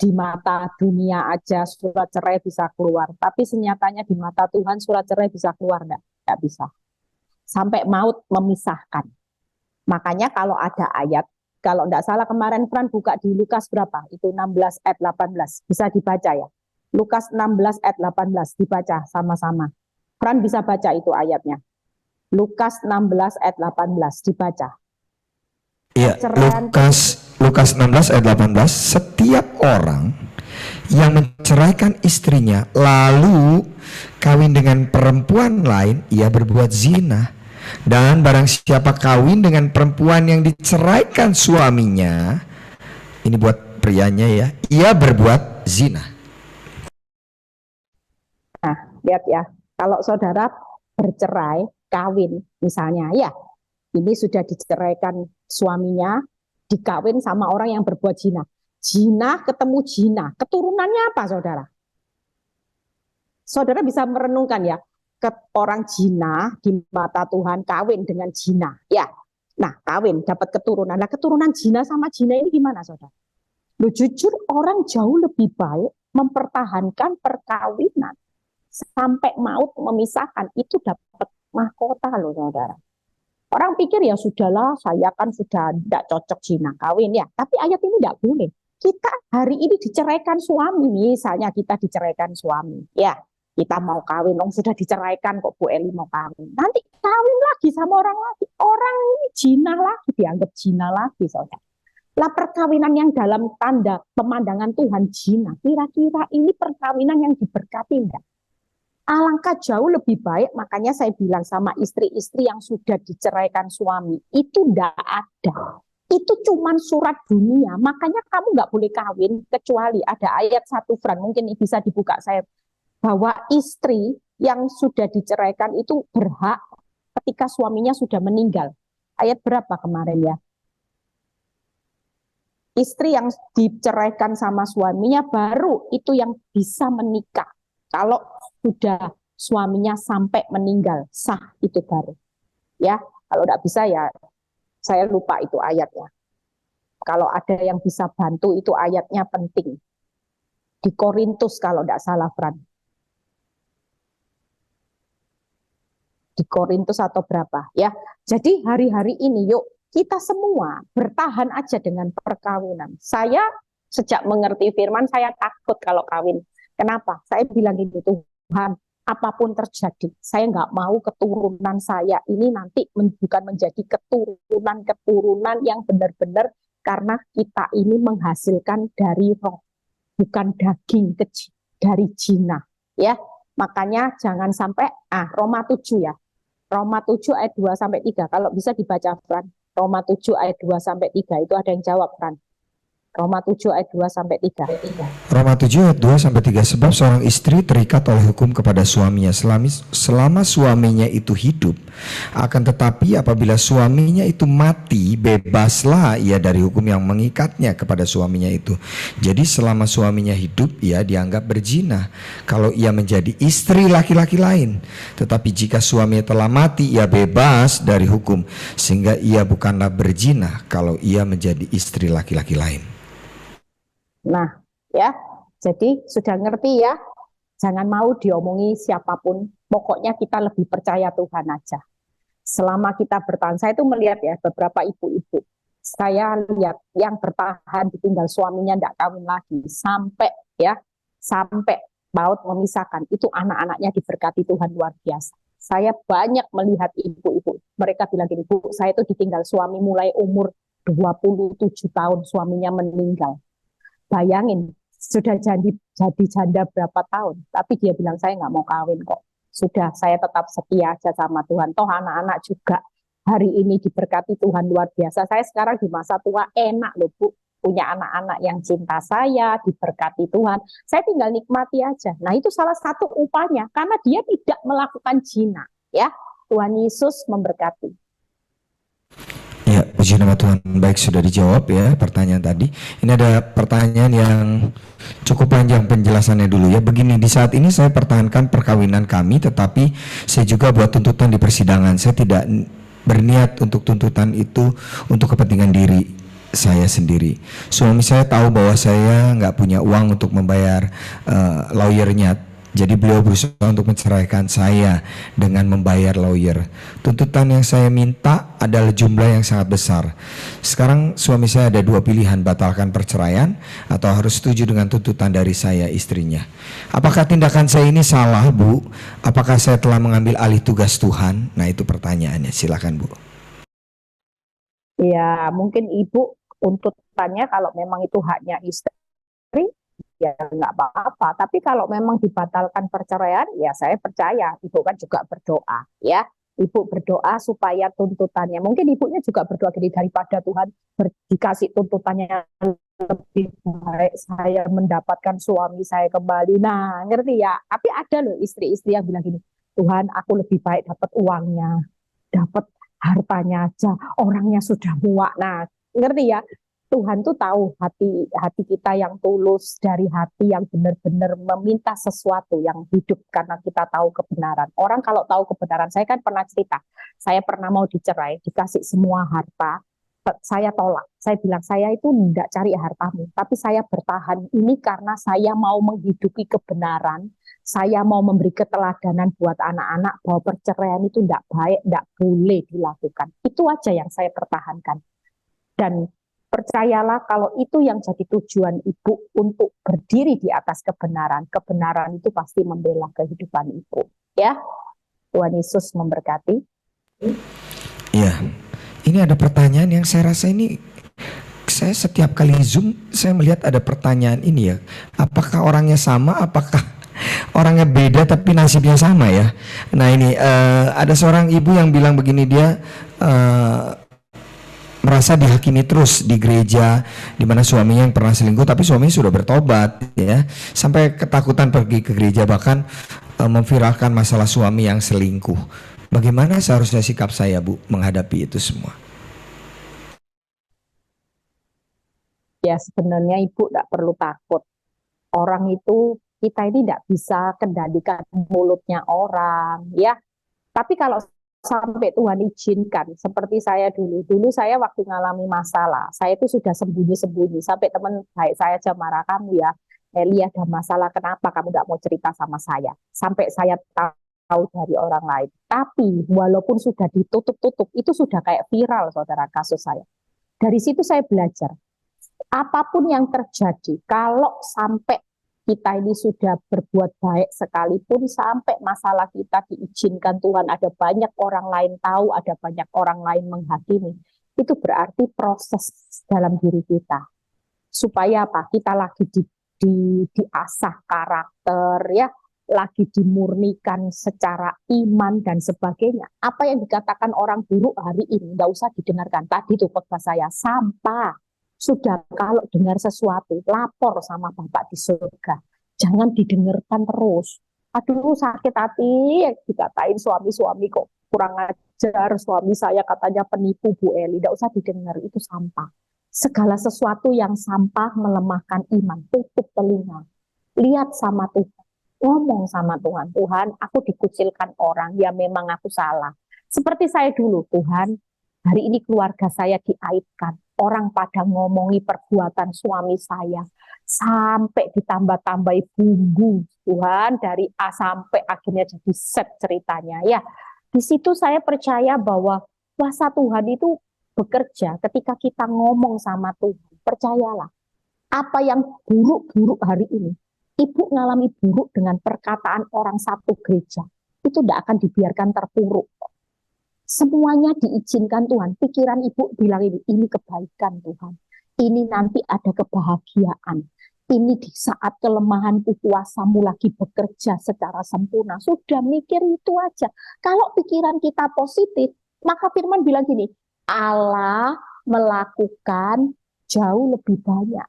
di mata dunia aja surat cerai bisa keluar, tapi senyatanya di mata Tuhan surat cerai bisa keluar enggak bisa. Sampai maut memisahkan. Makanya kalau ada ayat, kalau enggak salah kemarin Fran buka di Lukas berapa? Itu 16 ayat 18. Bisa dibaca ya. Lukas 16 ayat 18 dibaca sama-sama. Fran bisa baca itu ayatnya. Lukas 16 ayat 18 dibaca. Iya, Lukas 16 ayat 18, setiap orang yang menceraikan istrinya lalu kawin dengan perempuan lain, ia berbuat zina. Dan barang siapa kawin dengan perempuan yang diceraikan suaminya, ini buat prianya ya, ia berbuat zina. Lihat ya, kalau saudara bercerai, kawin misalnya, ya ini sudah diceraikan suaminya, dikawin sama orang yang berbuat zina. Zina ketemu zina, keturunannya apa saudara? Saudara bisa merenungkan ya, ke orang zina di mata Tuhan kawin dengan zina, ya. Nah, kawin dapat keturunan. Nah, keturunan zina sama zina ini gimana saudara? Loh, jujur orang jauh lebih baik mempertahankan perkawinan sampai maut memisahkan, itu dapat mahkota loh saudara. Orang pikir ya sudahlah, saya kan sudah tidak cocok zina kawin ya. Tapi ayat ini tidak boleh. Kita hari ini diceraikan suami, misalnya kita diceraikan suami, ya kita mau kawin, sudah diceraikan kok Bu Eli mau kawin. Nanti kawin lagi sama orang lagi, orang ini zina lagi, dianggap zina lagi saudara. Lah perkawinan yang dalam tanda pemandangan Tuhan zina, kira-kira ini perkawinan yang diberkati enggak? Alangkah jauh lebih baik, makanya saya bilang sama istri-istri yang sudah diceraikan suami, itu tidak ada. Itu cuma surat dunia, makanya kamu nggak boleh kawin, kecuali ada ayat 1 Fran, mungkin bisa dibuka saya, bahwa istri yang sudah diceraikan itu berhak ketika suaminya sudah meninggal. Ayat berapa kemarin ya? Istri yang diceraikan sama suaminya baru itu yang bisa menikah. Kalau sudah suaminya sampai meninggal, sah itu baru. Ya, kalau tidak bisa ya saya lupa itu ayatnya. Kalau ada yang bisa bantu itu ayatnya penting. Di Korintus kalau tidak salah Fran. Di Korintus atau berapa ya. Jadi hari-hari ini yuk kita semua bertahan aja dengan perkawinan. Saya sejak mengerti firman saya takut kalau kawin. Kenapa? Saya bilang gitu, Tuhan, apapun terjadi, saya nggak mau keturunan saya ini nanti bukan menjadi keturunan-keturunan yang benar-benar karena kita ini menghasilkan dari roh, bukan daging dari zina. Ya, makanya jangan sampai, Roma 7 ya. Roma 7 ayat 2 sampai 3. Kalau bisa dibaca Fran. Roma 7 ayat 2 sampai 3 itu ada yang jawab Fran. Roma 7 ayat 2 sampai 3. Roma 7 ayat 2 sampai 3. Sebab seorang istri terikat oleh hukum kepada suaminya selama suaminya itu hidup. Akan tetapi apabila suaminya itu mati, bebaslah ia dari hukum yang mengikatnya kepada suaminya itu. Jadi selama suaminya hidup, ia dianggap berzina kalau ia menjadi istri laki-laki lain. Tetapi jika suaminya telah mati, ia bebas dari hukum, sehingga ia bukanlah berzina kalau ia menjadi istri laki-laki lain. Nah, ya, jadi sudah ngerti ya, jangan mau diomongi siapapun, pokoknya kita lebih percaya Tuhan aja. Selama kita bertahan, saya itu melihat ya beberapa ibu-ibu, saya lihat yang bertahan ditinggal suaminya tidak kawin lagi, sampai maut memisahkan, itu anak-anaknya diberkati Tuhan luar biasa. Saya banyak melihat ibu-ibu, mereka bilang gini, Bu, saya itu ditinggal suami mulai umur 27 tahun, suaminya meninggal. Bayangin, sudah jadi janda berapa tahun, tapi dia bilang saya nggak mau kawin kok. Sudah, saya tetap setia aja sama Tuhan. Toh anak-anak juga hari ini diberkati Tuhan luar biasa. Saya sekarang di masa tua enak loh Bu, punya anak-anak yang cinta saya, diberkati Tuhan. Saya tinggal nikmati aja. Nah itu salah satu upahnya, karena dia tidak melakukan zina. Ya, Tuhan Yesus memberkati. Ya, puji nama Tuhan. Baik, sudah dijawab ya pertanyaan tadi. Ini ada pertanyaan yang cukup panjang penjelasannya dulu ya. Begini, di saat ini saya pertahankan perkawinan kami, tetapi saya juga buat tuntutan di persidangan. Saya tidak berniat untuk tuntutan itu untuk kepentingan diri saya sendiri. Suami saya tahu bahwa saya nggak punya uang untuk membayar lawyernya. Jadi beliau berusaha untuk menceraikan saya dengan membayar lawyer. Tuntutan yang saya minta adalah jumlah yang sangat besar. Sekarang suami saya ada dua pilihan, batalkan perceraian atau harus setuju dengan tuntutan dari saya istrinya. Apakah tindakan saya ini salah, Bu? Apakah saya telah mengambil alih tugas Tuhan? Nah itu pertanyaannya, silakan Bu. Ya mungkin Ibu tuntutannya kalau memang itu haknya istri, ya nggak apa-apa. Tapi kalau memang dibatalkan perceraian, ya saya percaya Ibu kan juga berdoa, ya. Ibu berdoa supaya tuntutannya, mungkin ibunya juga berdoa gini, daripada Tuhan dikasih tuntutannya lebih baik saya mendapatkan suami saya kembali. Nah, ngerti ya? Tapi ada loh istri-istri yang bilang gini, Tuhan, aku lebih baik dapat uangnya, dapat hartanya aja, orangnya sudah muak. Nah, ngerti ya? Tuhan tuh tahu hati hati kita yang tulus, dari hati yang benar-benar meminta sesuatu yang hidup karena kita tahu kebenaran. Orang kalau tahu kebenaran, saya kan pernah cerita, saya pernah mau dicerai, dikasih semua harta, saya tolak. Saya bilang, saya itu tidak cari hartamu, tapi saya bertahan ini karena saya mau menghidupi kebenaran, saya mau memberi keteladanan buat anak-anak bahwa perceraian itu tidak baik, tidak boleh dilakukan. Itu aja yang saya pertahankan. Dan percayalah kalau itu yang jadi tujuan ibu untuk berdiri di atas kebenaran, kebenaran itu pasti membela kehidupan ibu. Ya, Tuhan Yesus memberkati. Iya. Ini ada pertanyaan yang saya rasa ini, saya setiap kali Zoom saya melihat ada pertanyaan ini ya. Apakah orangnya sama, apakah orangnya beda tapi nasibnya sama ya. Nah ini ada seorang ibu yang bilang begini, dia merasa dihakimi terus di gereja, di mana suaminya yang pernah selingkuh tapi suaminya sudah bertobat ya, sampai ketakutan pergi ke gereja, bahkan memviralkan masalah suami yang selingkuh. Bagaimana seharusnya sikap saya, Bu, menghadapi itu semua? Ya sebenarnya ibu tidak perlu takut. Orang itu, kita ini tidak bisa kendalikan mulutnya orang, ya. Tapi kalau sampai Tuhan izinkan, seperti saya dulu saya waktu ngalami masalah, saya itu sudah sembunyi-sembunyi, sampai teman baik saya aja marah, kamu ya, Eli ada masalah, kenapa kamu nggak mau cerita sama saya? Sampai saya tahu dari orang lain. Tapi walaupun sudah ditutup-tutup, itu sudah kayak viral, saudara, kasus saya. Dari situ saya belajar, apapun yang terjadi, kalau sampai kita ini sudah berbuat baik sekalipun, sampai masalah kita diizinkan Tuhan, ada banyak orang lain tahu, ada banyak orang lain menghakimi, itu berarti proses dalam diri kita. Supaya apa? Kita lagi diasah karakter, ya, lagi dimurnikan secara iman dan sebagainya. Apa yang dikatakan orang buruk hari ini, nggak usah didengarkan. Tadi tuh khotbah saya, sampah. Sudah, kalau dengar sesuatu, lapor sama Bapak di surga. Jangan didengarkan terus. Aduh, sakit hati, dikatain suami-suami kok kurang ajar, suami saya katanya penipu, Bu Eli. Tidak usah didengar, itu sampah. Segala sesuatu yang sampah melemahkan iman. Tutup telinga. Lihat sama Tuhan. Ngomong sama Tuhan. Tuhan, aku dikucilkan orang, ya memang aku salah. Seperti saya dulu, Tuhan, hari ini keluarga saya diaibkan. Orang pada ngomongi perbuatan suami saya, sampai ditambah-tambahi bumbu, Tuhan, dari A sampai akhirnya jadi set ceritanya. Ya, di situ saya percaya bahwa kuasa Tuhan itu bekerja ketika kita ngomong sama Tuhan. Percayalah, apa yang buruk-buruk hari ini, ibu ngalami buruk dengan perkataan orang satu gereja, itu tidak akan dibiarkan terpuruk. Semuanya diizinkan Tuhan. Pikiran ibu bilang ini kebaikan Tuhan. Ini nanti ada kebahagiaan. Ini di saat kelemahanku kuasamu lagi bekerja secara sempurna. Sudah mikir itu aja. Kalau pikiran kita positif, maka firman bilang gini, Allah melakukan jauh lebih banyak.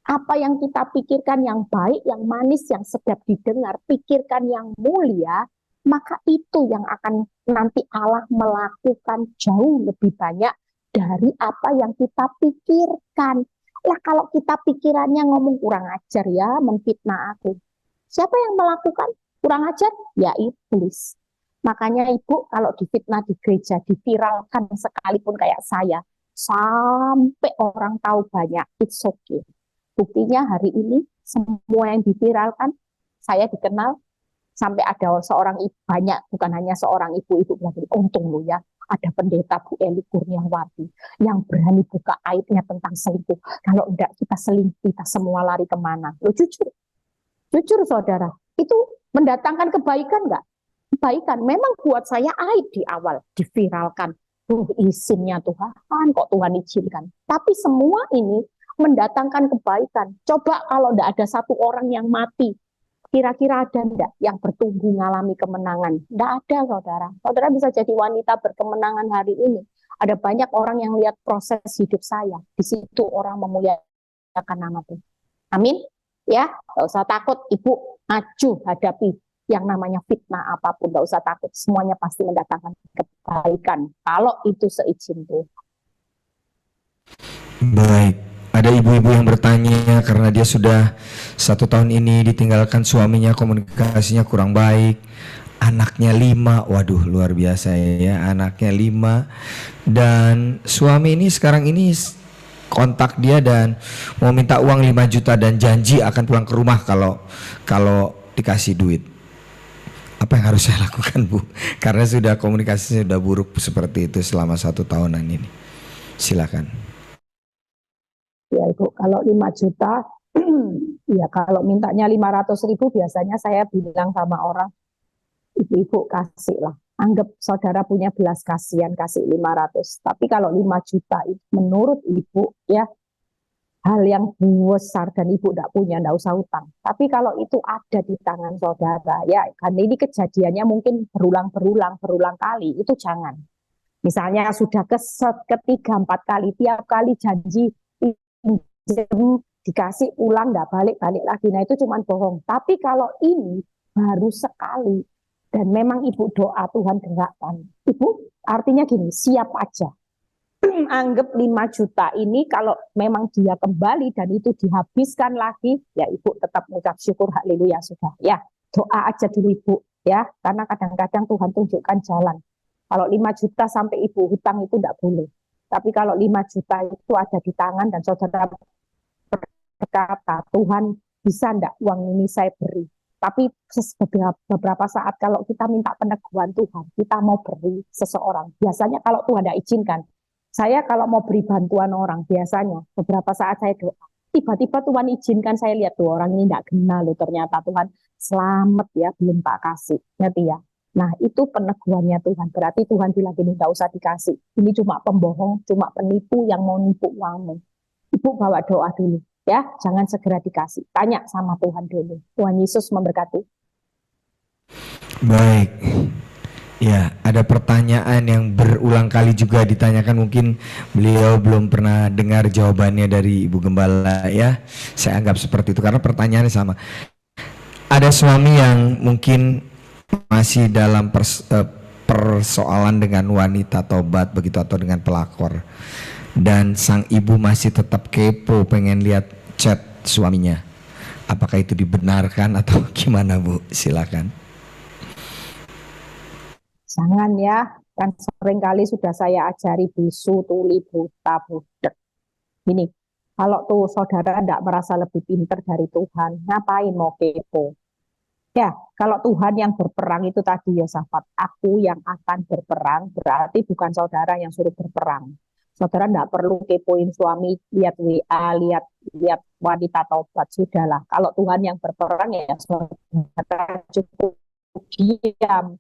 Apa yang kita pikirkan yang baik, yang manis, yang sedap didengar, pikirkan yang mulia, maka itu yang akan nanti Allah melakukan jauh lebih banyak dari apa yang kita pikirkan. Lah kalau kita pikirannya ngomong kurang ajar ya, menfitnah aku. Siapa yang melakukan kurang ajar? Ya iblis. Makanya ibu kalau difitnah di gereja, diviralkan sekalipun kayak saya, sampai orang tahu banyak, it's okay. Buktinya hari ini semua yang diviralkan, saya dikenal, sampai ada seorang ibu, banyak, bukan hanya seorang ibu-ibu bilang, untung lu ya, ada pendeta Bu Eli Kurniawati yang berani buka aibnya tentang selingkuh. Kalau enggak kita selingkuh, kita semua lari kemana? Lo jujur saudara, itu mendatangkan kebaikan enggak? Kebaikan. Memang buat saya aib di awal, diviralkan. Izinnya Tuhan, kok Tuhan izinkan. Tapi semua ini mendatangkan kebaikan. Coba kalau enggak ada satu orang yang mati, kira-kira ada enggak yang bertumbuh mengalami kemenangan? Enggak ada, saudara. Saudara bisa jadi wanita berkemenangan hari ini. Ada banyak orang yang lihat proses hidup saya. Di situ orang memuliakan memuliakan nama Tuhan. Amin. Ya, nggak usah takut, Ibu maju hadapi yang namanya fitnah apapun, nggak usah takut, semuanya pasti mendatangkan kebaikan kalau itu seizin Tuhan. Baik, ada ibu-ibu yang bertanya karena dia sudah 1 tahun ini ditinggalkan suaminya, komunikasinya kurang baik, anaknya 5, waduh luar biasa ya, anaknya 5, dan suami ini sekarang ini kontak dia dan mau minta uang 5 juta dan janji akan pulang ke rumah kalau dikasih duit. Apa yang harus saya lakukan, Bu? Karena sudah komunikasinya sudah buruk seperti itu selama 1 tahunan ini. Silakan. Ya Ibu, kalau 5 juta, ya kalau mintanya 500.000 biasanya saya bilang sama orang, ibu-ibu kasih lah. Anggap saudara punya belas kasihan, kasih 500. Tapi kalau 5 juta menurut ibu ya hal yang besar dan ibu tidak punya, tidak usah utang. Tapi kalau itu ada di tangan saudara, ya kan ini kejadiannya mungkin berulang kali, itu jangan. Misalnya sudah ketiga, 4 kali, tiap kali janji dikasih ulang, tidak balik lagi. Nah itu cuma bohong. Tapi kalau ini baru sekali, dan memang ibu doa Tuhan gerakkan. Ibu artinya gini, siap aja. Anggap 5 juta ini kalau memang dia kembali dan itu dihabiskan lagi, ya ibu tetap mengucap syukur, haleluya sudah. Ya doa aja dulu ibu ya, karena kadang-kadang Tuhan tunjukkan jalan. Kalau 5 juta sampai ibu hutang itu tidak boleh. Tapi kalau 5 juta itu ada di tangan dan saudara berkata, Tuhan bisa enggak uang ini saya beri. Tapi beberapa saat kalau kita minta peneguhan Tuhan, kita mau beri seseorang. Biasanya kalau Tuhan tidak izinkan, saya kalau mau beri bantuan orang, biasanya beberapa saat saya doa, tiba-tiba Tuhan izinkan, saya lihat tuh orang ini tidak kenal loh, ternyata Tuhan selamat ya, belum tak kasih, ngerti ya. Nah itu peneguhannya Tuhan, berarti Tuhan bilang gini, tidak usah dikasih, ini cuma pembohong, cuma penipu yang mau nipu uangmu. Ibu bawa doa dulu ya, jangan segera dikasih, tanya sama Tuhan dulu. Tuhan Yesus memberkati. Baik. Ya, ada pertanyaan yang berulang kali juga ditanyakan, mungkin beliau belum pernah dengar jawabannya dari Ibu Gembala ya. Saya anggap seperti itu karena pertanyaannya sama. Ada suami yang mungkin masih dalam persoalan dengan wanita tobat begitu atau dengan pelakor, dan sang ibu masih tetap kepo pengen lihat chat suaminya. Apakah itu dibenarkan atau gimana, Bu? Silakan. Jangan ya, kan seringkali sudah saya ajari bisu, tuli, buta, budek. Gini, kalau tuh saudara tidak merasa lebih pintar dari Tuhan, ngapain mau kepo? Ya, kalau Tuhan yang berperang itu tadi Yosafat, aku yang akan berperang, berarti bukan saudara yang suruh berperang. Saudara tidak perlu kepoin suami, lihat WA, lihat wanita tobat, sudahlah. Kalau Tuhan yang berperang ya saudara cukup diam.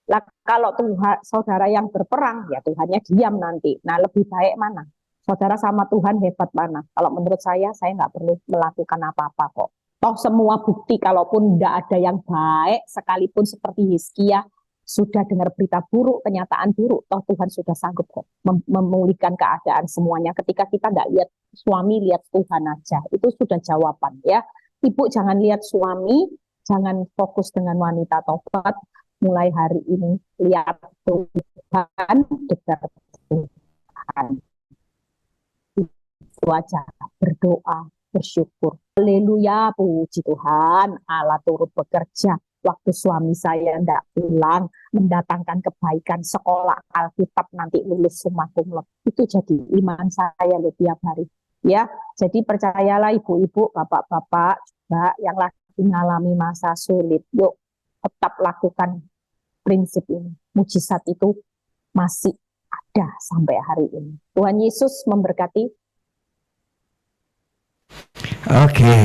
Lah kalau Tuhan saudara yang berperang, ya Tuhannya diam nanti. Nah lebih baik mana? Saudara sama Tuhan hebat mana? Kalau menurut saya nggak perlu melakukan apa-apa kok. Toh semua bukti, kalaupun tidak ada yang baik, sekalipun seperti Hizkia sudah dengar berita buruk, kenyataan buruk, toh Tuhan sudah sanggup kok memulihkan keadaan semuanya. Ketika kita nggak lihat suami, lihat Tuhan aja, itu sudah jawaban ya. Ibu jangan lihat suami, jangan fokus dengan wanita tobat. Mulai hari ini lihat Tuhan, dekat Tuhan. Itu aja, berdoa, bersyukur. Haleluya, puji Tuhan, Allah turut bekerja. Waktu suami saya tidak pulang, mendatangkan kebaikan, sekolah Alkitab, nanti lulus summa cum laude. Itu jadi iman saya loh tiap hari. Ya, jadi percayalah ibu-ibu, bapak-bapak juga yang lagi mengalami masa sulit. Yuk, tetap lakukan prinsip ini. Mujizat itu masih ada sampai hari ini. Tuhan Yesus memberkati. Oke,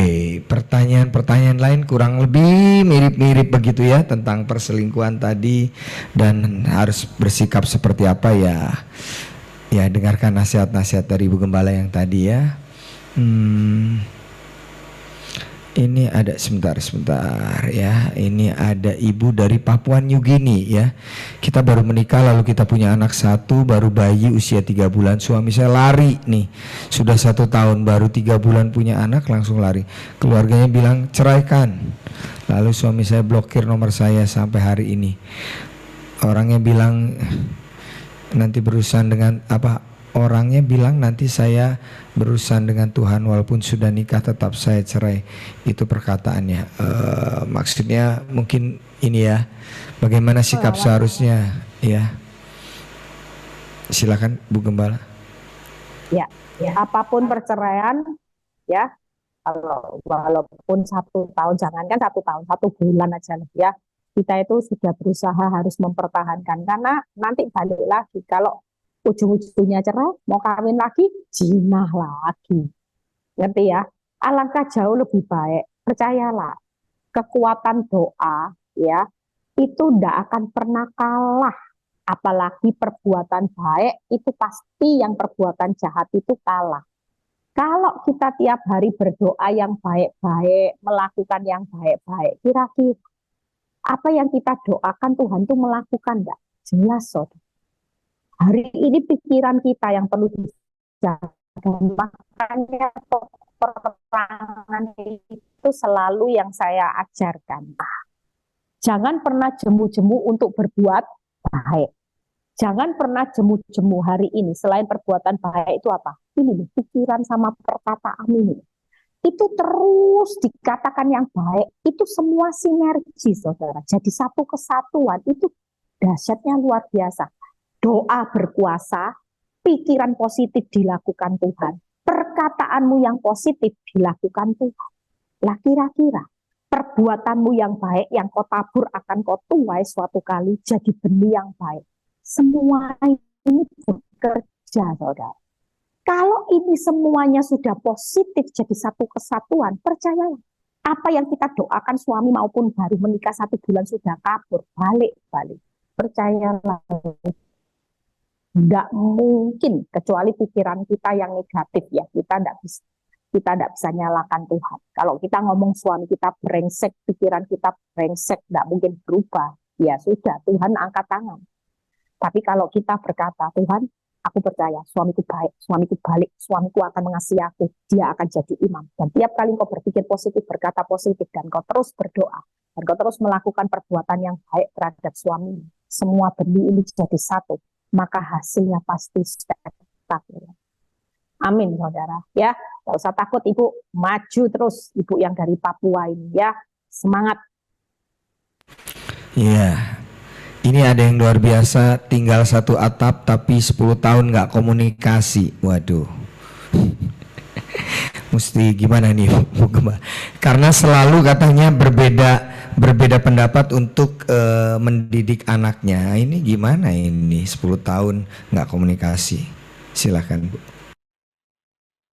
pertanyaan-pertanyaan lain kurang lebih mirip-mirip begitu ya tentang perselingkuhan tadi, dan harus bersikap seperti apa ya. Ya, dengarkan nasihat-nasihat dari Ibu Gembala yang tadi ya. Ini ada sebentar ya. Ini ada ibu dari Papua New Guinea ya. Kita baru menikah lalu kita punya anak satu, baru bayi usia 3 bulan. Suami saya lari nih. Sudah 1 tahun, baru 3 bulan punya anak langsung lari. Keluarganya bilang ceraikan. Lalu suami saya blokir nomor saya sampai hari ini. Orangnya bilang nanti berurusan dengan apa? Orangnya bilang nanti saya berurusan dengan Tuhan walaupun sudah nikah tetap saya cerai. Itu perkataannya. Maksudnya mungkin ini ya, bagaimana sikap seharusnya ya. Silakan Bu Gembala. Ya, apapun perceraian ya, kalau walaupun 1 tahun, jangankan 1 tahun, 1 bulan aja lah ya, kita itu sudah berusaha harus mempertahankan, karena nanti balik lagi kalau ujung-ujungnya cerai, mau kawin lagi, jinah lagi. Ngerti ya? Alangkah jauh lebih baik, percayalah, kekuatan doa ya, itu tidak akan pernah kalah. Apalagi perbuatan baik, itu pasti yang perbuatan jahat itu kalah. Kalau kita tiap hari berdoa yang baik-baik, melakukan yang baik-baik, kira-kira apa yang kita doakan Tuhan tuh melakukan enggak? Jelas, saudara. Hari ini pikiran kita yang perlu dijaga. Makanya peperangan itu selalu yang saya ajarkan. Jangan pernah jemu-jemu untuk berbuat baik. Jangan pernah jemu-jemu hari ini. Selain perbuatan baik itu apa? Ini nih, pikiran sama perkataan ini. Itu terus dikatakan yang baik. Itu semua sinergi, saudara. Jadi satu kesatuan. Itu dahsyatnya luar biasa. Doa berkuasa, pikiran positif dilakukan Tuhan, perkataanmu yang positif dilakukan Tuhan. Lah kira-kira perbuatanmu yang baik yang kau tabur akan kau tuai suatu kali jadi benih yang baik. Semua ini bekerja, saudara. Kalau ini semuanya sudah positif jadi satu kesatuan, percayalah. Apa yang kita doakan suami maupun baru menikah 1 bulan sudah kabur, balik. Percayalah. Tidak mungkin kecuali pikiran kita yang negatif ya, kita tidak bisa nyalakan Tuhan. Kalau kita ngomong suami kita brengsek, pikiran kita brengsek, tidak mungkin berubah. Ya sudah, Tuhan angkat tangan. Tapi kalau kita berkata, Tuhan, aku percaya suamiku baik, suamiku balik, suamiku akan mengasihi aku, dia akan jadi imam. Dan tiap kali kau berpikir positif, berkata positif, dan kau terus berdoa, dan kau terus melakukan perbuatan yang baik terhadap suami, semua benih ini jadi satu, maka hasilnya pasti spektakuler. Amin, saudara. Ya, nggak usah takut, Ibu. Maju terus, Ibu yang dari Papua ini. Ya, semangat. Iya. Ini ada yang luar biasa, tinggal 1 atap tapi 10 tahun nggak komunikasi. Waduh. Mesti gimana nih Bu Gembala? Karena selalu katanya berbeda pendapat untuk mendidik anaknya. Ini gimana ini 10 tahun nggak komunikasi? Silakan Bu.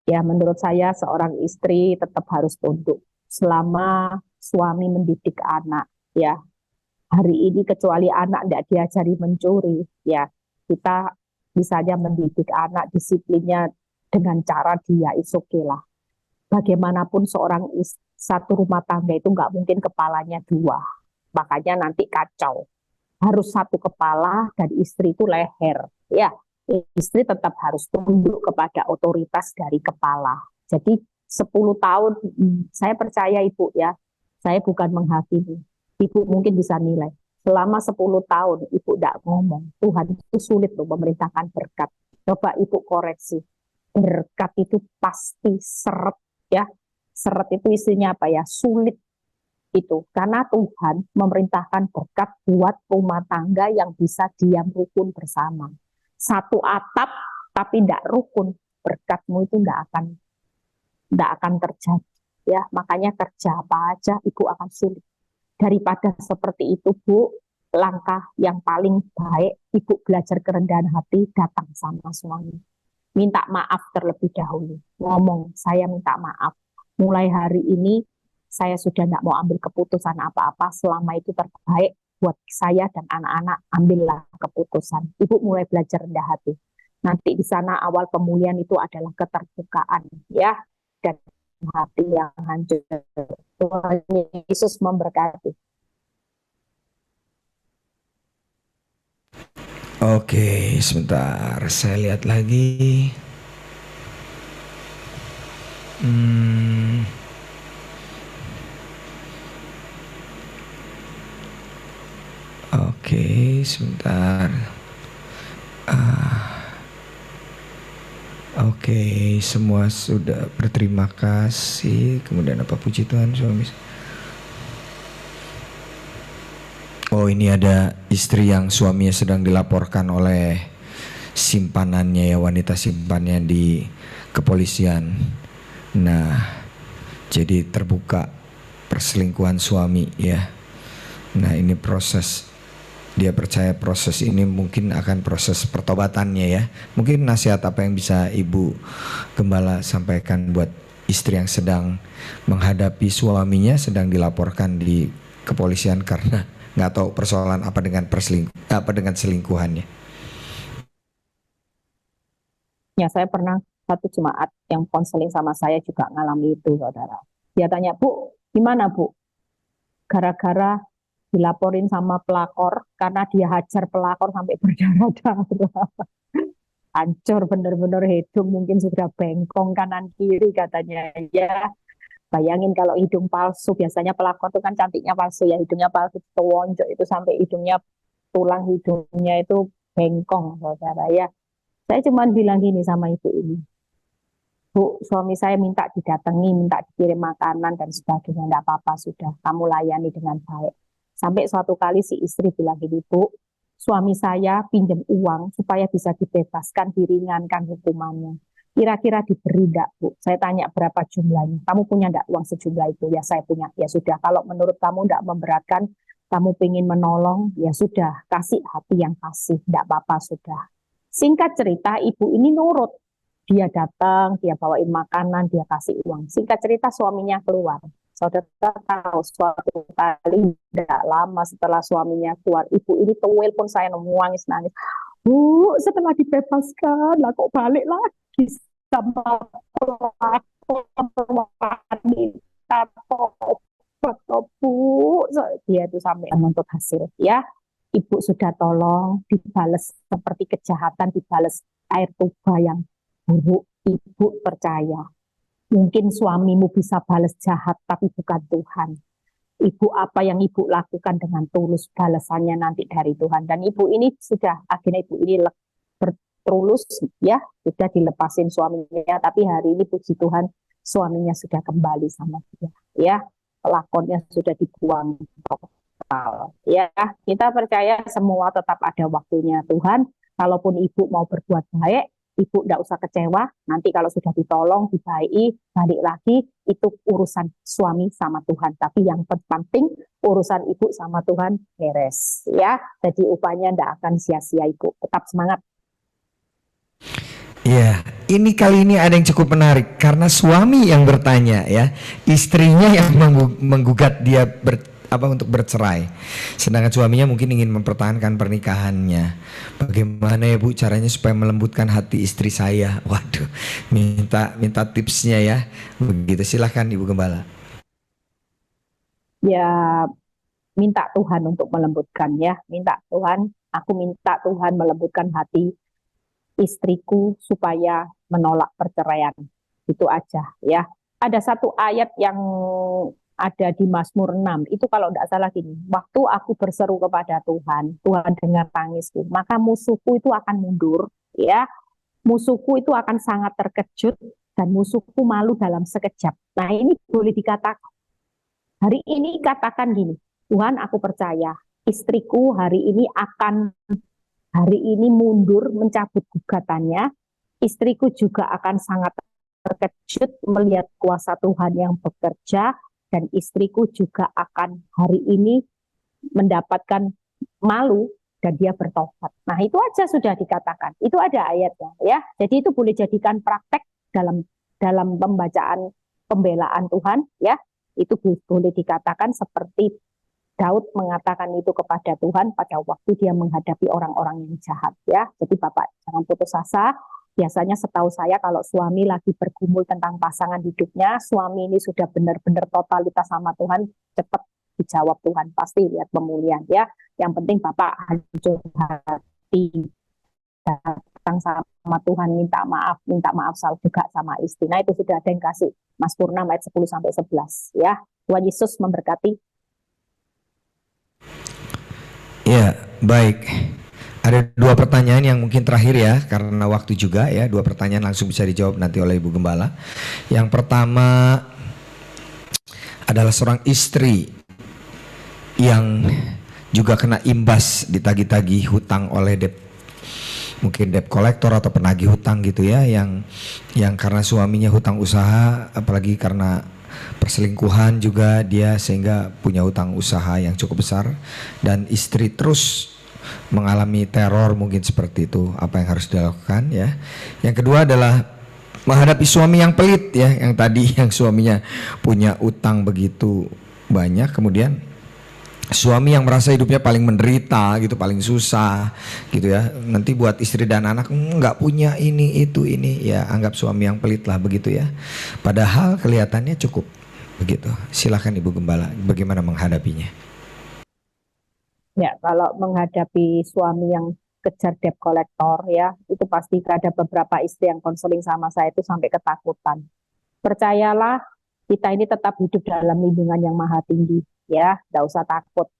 Ya, menurut saya seorang istri tetap harus tunduk selama suami mendidik anak. Ya, hari ini kecuali anak tidak diajari mencuri, ya kita bisanya mendidik anak disiplinnya dengan cara dia okay lah. Bagaimanapun seorang satu rumah tangga itu nggak mungkin kepalanya 2, makanya nanti kacau. Harus satu kepala dan istri itu leher. Ya, istri tetap harus tunduk kepada otoritas dari kepala. Jadi 10 tahun, saya percaya Ibu ya, saya bukan menghakimi. Ibu mungkin bisa nilai, selama 10 tahun Ibu tidak ngomong, Tuhan itu sulit loh memerintahkan berkat. Coba Ibu koreksi, berkat itu pasti seret ya. Seret itu isinya apa ya? Sulit itu. Karena Tuhan memerintahkan berkat buat rumah tangga yang bisa diam rukun bersama. Satu atap tapi tidak rukun, berkatmu itu tidak akan terjadi. Ya, makanya kerja apa aja Ibu akan sulit. Daripada seperti itu, Bu, langkah yang paling baik Ibu belajar kerendahan hati, datang sama suami. Minta maaf terlebih dahulu. Ngomong, saya minta maaf. Mulai hari ini, saya sudah tidak mau ambil keputusan apa-apa. Selama itu terbaik buat saya dan anak-anak, ambillah keputusan. Ibu mulai belajar rendah hati. Nanti di sana awal pemulihan itu adalah keterbukaan. Ya, dan hati yang hancur. Tuhan Yesus memberkati. Oke, sebentar saya lihat lagi. Oke, sebentar. Oke, semua sudah berterima kasih. Kemudian apa, puji Tuhan suami. Oh, ini ada istri yang suaminya sedang dilaporkan oleh simpanannya ya, wanita simpannya di kepolisian. Nah, jadi terbuka perselingkuhan suami ya. Nah, ini proses, dia percaya proses ini mungkin akan proses pertobatannya ya. Mungkin nasihat apa yang bisa Ibu Gembala sampaikan buat istri yang sedang menghadapi suaminya sedang dilaporkan di kepolisian karena nggak tahu persoalan apa dengan selingkuhannya. Ya, saya pernah satu jemaat yang konseling sama saya juga ngalami itu, saudara. Dia tanya, Bu, gimana Bu? Gara-gara dilaporin sama pelakor karena dia hajar pelakor sampai berdarah-darah. Hancur bener-bener, hidung mungkin sudah bengkong kanan kiri katanya. Ya, bayangin kalau hidung palsu, biasanya pelakor itu kan cantiknya palsu ya, hidungnya palsu, telonjok itu sampai hidungnya, tulang hidungnya itu bengkong, saudara ya. Saya cuma bilang gini sama ibu ini, Bu, suami saya minta didatangi, minta dikirim makanan dan sebagainya, enggak apa-apa sudah, kamu layani dengan baik. Sampai suatu kali si istri bilang gini, Bu, suami saya pinjam uang supaya bisa dibebaskan, diringankan hukumannya. Kira-kira diberi enggak, Bu? Saya tanya berapa jumlahnya. Kamu punya enggak uang sejumlah itu? Ya saya punya. Ya sudah, kalau menurut kamu enggak memberatkan, kamu pengen menolong, ya sudah, kasih hati yang kasih, enggak apa-apa sudah. Singkat cerita, ibu ini nurut. Dia datang, dia bawain makanan, dia kasih uang. Singkat cerita suaminya keluar. Saudara tahu suatu kali tidak lama setelah suaminya keluar, ibu ini telepon saya nangis-nangis. Bu, setelah dibebaskan, lah kok balik lagi sama pelakon wanita tobat, Bu. Dia itu sampai menuntut hasil. Ya, ibu sudah tolong, dibales seperti kejahatan, dibales air tuba yang buruk. Ibu percaya, mungkin suamimu bisa balas jahat, tapi bukan Tuhan. Ibu, apa yang ibu lakukan dengan tulus, balasannya nanti dari Tuhan. Dan ibu ini sudah, akhirnya ibu ini bertulus, ya, sudah dilepasin suaminya. Tapi hari ini puji Tuhan, suaminya sudah kembali sama dia. Ya, pelakonnya sudah dibuang total. Ya, kita percaya semua tetap ada waktunya Tuhan. Kalaupun ibu mau berbuat baik, ibu tidak usah kecewa, nanti kalau sudah ditolong, dibaiki, balik lagi, itu urusan suami sama Tuhan. Tapi yang penting, urusan ibu sama Tuhan beres. Ya, jadi upahnya tidak akan sia-sia ibu. Tetap semangat. Ya, ini kali ini ada yang cukup menarik karena suami yang bertanya ya, istrinya yang menggugat dia untuk bercerai. Sedangkan suaminya mungkin ingin mempertahankan pernikahannya. Bagaimana ya Bu caranya supaya melembutkan hati istri saya? Waduh, minta tipsnya ya. Begitu, silahkan Ibu Gembala. Ya, minta Tuhan untuk melembutkan ya. Minta Tuhan, aku minta Tuhan melembutkan hati istriku supaya menolak perceraian. Itu aja ya. Ada satu ayat yang ada di Mazmur 6, itu kalau tidak salah gini, waktu aku berseru kepada Tuhan, Tuhan dengar tangisku, maka musuhku itu akan mundur, ya, musuhku itu akan sangat terkejut, dan musuhku malu dalam sekejap. Nah ini boleh dikatakan, hari ini katakan gini, Tuhan aku percaya, istriku hari ini mundur mencabut gugatannya, istriku juga akan sangat terkejut melihat kuasa Tuhan yang bekerja, dan istriku juga akan hari ini mendapatkan malu dan dia bertobat. Nah itu aja sudah dikatakan, itu ada ayatnya ya. Jadi itu boleh jadikan praktek dalam pembacaan pembelaan Tuhan ya. Itu boleh dikatakan seperti Daud mengatakan itu kepada Tuhan pada waktu dia menghadapi orang-orang yang jahat ya. Jadi Bapak jangan putus asa, Biasanya setahu saya kalau suami lagi bergumul tentang pasangan hidupnya, suami ini sudah benar-benar totalitas sama Tuhan, cepat dijawab Tuhan, pasti lihat pemulihan ya. Yang penting Bapak hancur hati, datang sama Tuhan, minta maaf juga sama istri. Nah itu sudah ada yang kasih Mas Purna ayat 10-11 ya. Tuhan Yesus memberkati. Ya, baik. Ada 2 pertanyaan yang mungkin terakhir ya, karena waktu juga ya. 2 pertanyaan langsung bisa dijawab nanti oleh Ibu Gembala. Yang pertama adalah seorang istri yang juga kena imbas ditagih-tagih hutang oleh mungkin debt collector atau penagih hutang gitu ya, yang karena suaminya hutang usaha, apalagi karena perselingkuhan juga dia sehingga punya hutang usaha yang cukup besar, dan istri terus mengalami teror mungkin seperti itu. Apa yang harus dilakukan ya? Yang kedua adalah menghadapi suami yang pelit ya, yang tadi yang suaminya punya utang begitu banyak, kemudian suami yang merasa hidupnya paling menderita gitu, paling susah gitu ya. Nanti buat istri dan anak nggak punya ini itu ini ya, anggap suami yang pelit lah begitu ya. Padahal kelihatannya cukup begitu. Silakan Ibu Gembala, bagaimana menghadapinya? Ya, kalau menghadapi suami yang kejar debt collector ya, itu pasti ada beberapa istri yang konseling sama saya itu sampai ketakutan. Percayalah, kita ini tetap hidup dalam lindungan yang maha tinggi ya, nggak usah takut.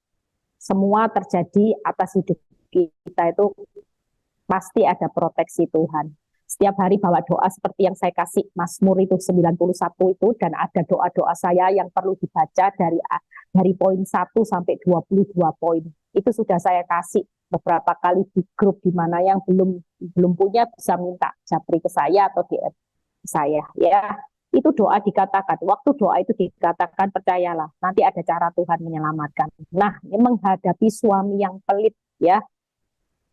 Semua terjadi atas hidup kita itu pasti ada proteksi Tuhan. Setiap hari bawa doa seperti yang saya kasih Mazmur itu 91 itu, dan ada doa-doa saya yang perlu dibaca dari poin 1 sampai 22 poin. Itu sudah saya kasih beberapa kali di grup, di mana yang belum punya bisa minta japri ke saya atau DM saya ya. Itu doa dikatakan, waktu doa itu dikatakan, percayalah nanti ada cara Tuhan menyelamatkan. Nah, menghadapi suami yang pelit ya,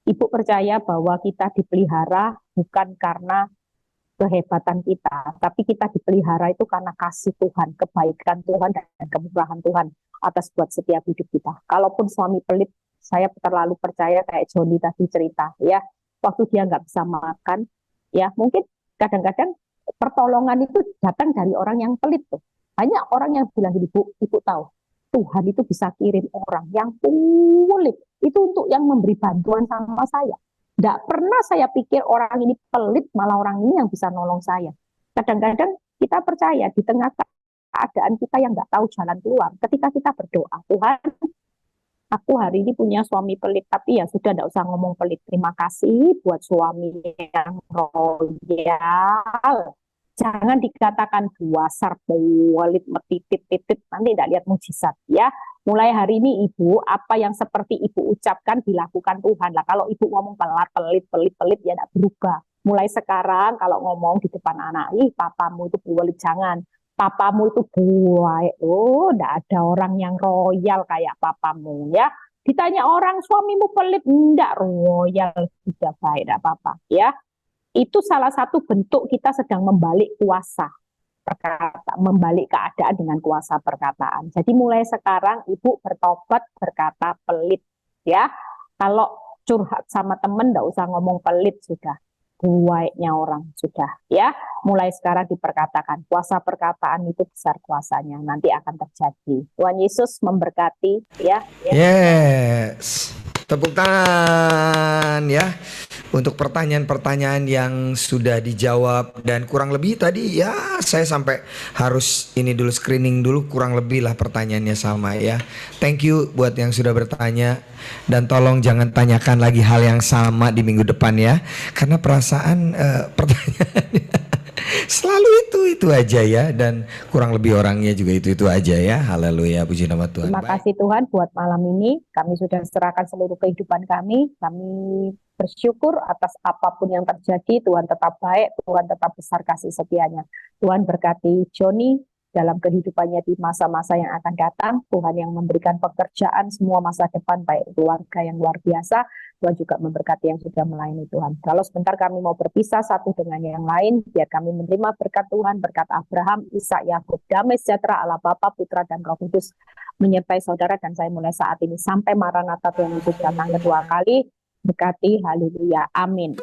Ibu percaya bahwa kita dipelihara bukan karena kehebatan kita, tapi kita dipelihara itu karena kasih Tuhan, kebaikan Tuhan dan kemurahan Tuhan atas buat setiap hidup kita. Kalaupun suami pelit, saya terlalu percaya kayak Joni tadi cerita ya, waktu dia nggak bisa makan ya, mungkin kadang-kadang pertolongan itu datang dari orang yang pelit tuh. Banyak orang yang bilang, ibu tahu Tuhan itu bisa kirim orang yang pelit itu untuk yang memberi bantuan sama saya. Tidak pernah saya pikir orang ini pelit, malah orang ini yang bisa nolong saya. Kadang-kadang kita percaya di tengah keadaan kita yang nggak tahu jalan keluar, ketika kita berdoa, Tuhan, aku hari ini punya suami pelit, tapi ya sudah, tidak usah ngomong pelit. Terima kasih buat suami yang royal. Jangan dikatakan dasar pelit, metitit-titit, nanti tidak lihat mujizat ya. Mulai hari ini Ibu, apa yang seperti Ibu ucapkan dilakukan Tuhan lah. Kalau Ibu ngomong pelit, ya tidak berubah. Mulai sekarang kalau ngomong di depan anak, papamu itu pelit, jangan. Papamu itu baik, tidak ada orang yang royal kayak papamu ya. Ditanya orang, suamimu pelit, enggak, royal, sudah baik, tidak apa-apa ya. Itu salah satu bentuk kita sedang membalik kuasa membalik keadaan dengan kuasa perkataan. Jadi mulai sekarang Ibu bertobat berkata pelit ya. Kalau curhat sama temen enggak usah ngomong pelit, sudah baiknya orang sudah ya. Mulai sekarang diperkatakan, kuasa perkataan itu besar kuasanya, nanti akan terjadi. Tuhan Yesus memberkati ya. Yes. Tepuk tangan ya untuk pertanyaan-pertanyaan yang sudah dijawab, dan kurang lebih tadi ya saya sampai harus ini dulu, screening dulu, kurang lebih lah pertanyaannya sama ya. Thank you buat yang sudah bertanya, dan tolong jangan tanyakan lagi hal yang sama di minggu depan ya, karena perasaan pertanyaannya selalu itu aja ya, dan kurang lebih orangnya juga itu aja ya. Haleluya, puji nama Tuhan. Terima kasih Tuhan buat malam ini, kami sudah serahkan seluruh kehidupan kami bersyukur atas apapun yang terjadi. Tuhan tetap baik, Tuhan tetap besar kasih setianya. Tuhan berkati Joni dalam kehidupannya di masa-masa yang akan datang. Tuhan yang memberikan pekerjaan semua masa depan, baik keluarga yang luar biasa. Tuhan juga memberkati yang sudah melayani Tuhan. Kalau sebentar kami mau berpisah satu dengan yang lain, biar kami menerima berkat Tuhan, berkat Abraham, Ishak, Yakub, damai sejahtera Allah Bapa, Putra, dan Roh Kudus menyertai saudara dan saya mulai saat ini sampai Maranatha Tuhan Yesus datang kedua kali. Berkati, haleluya, amin.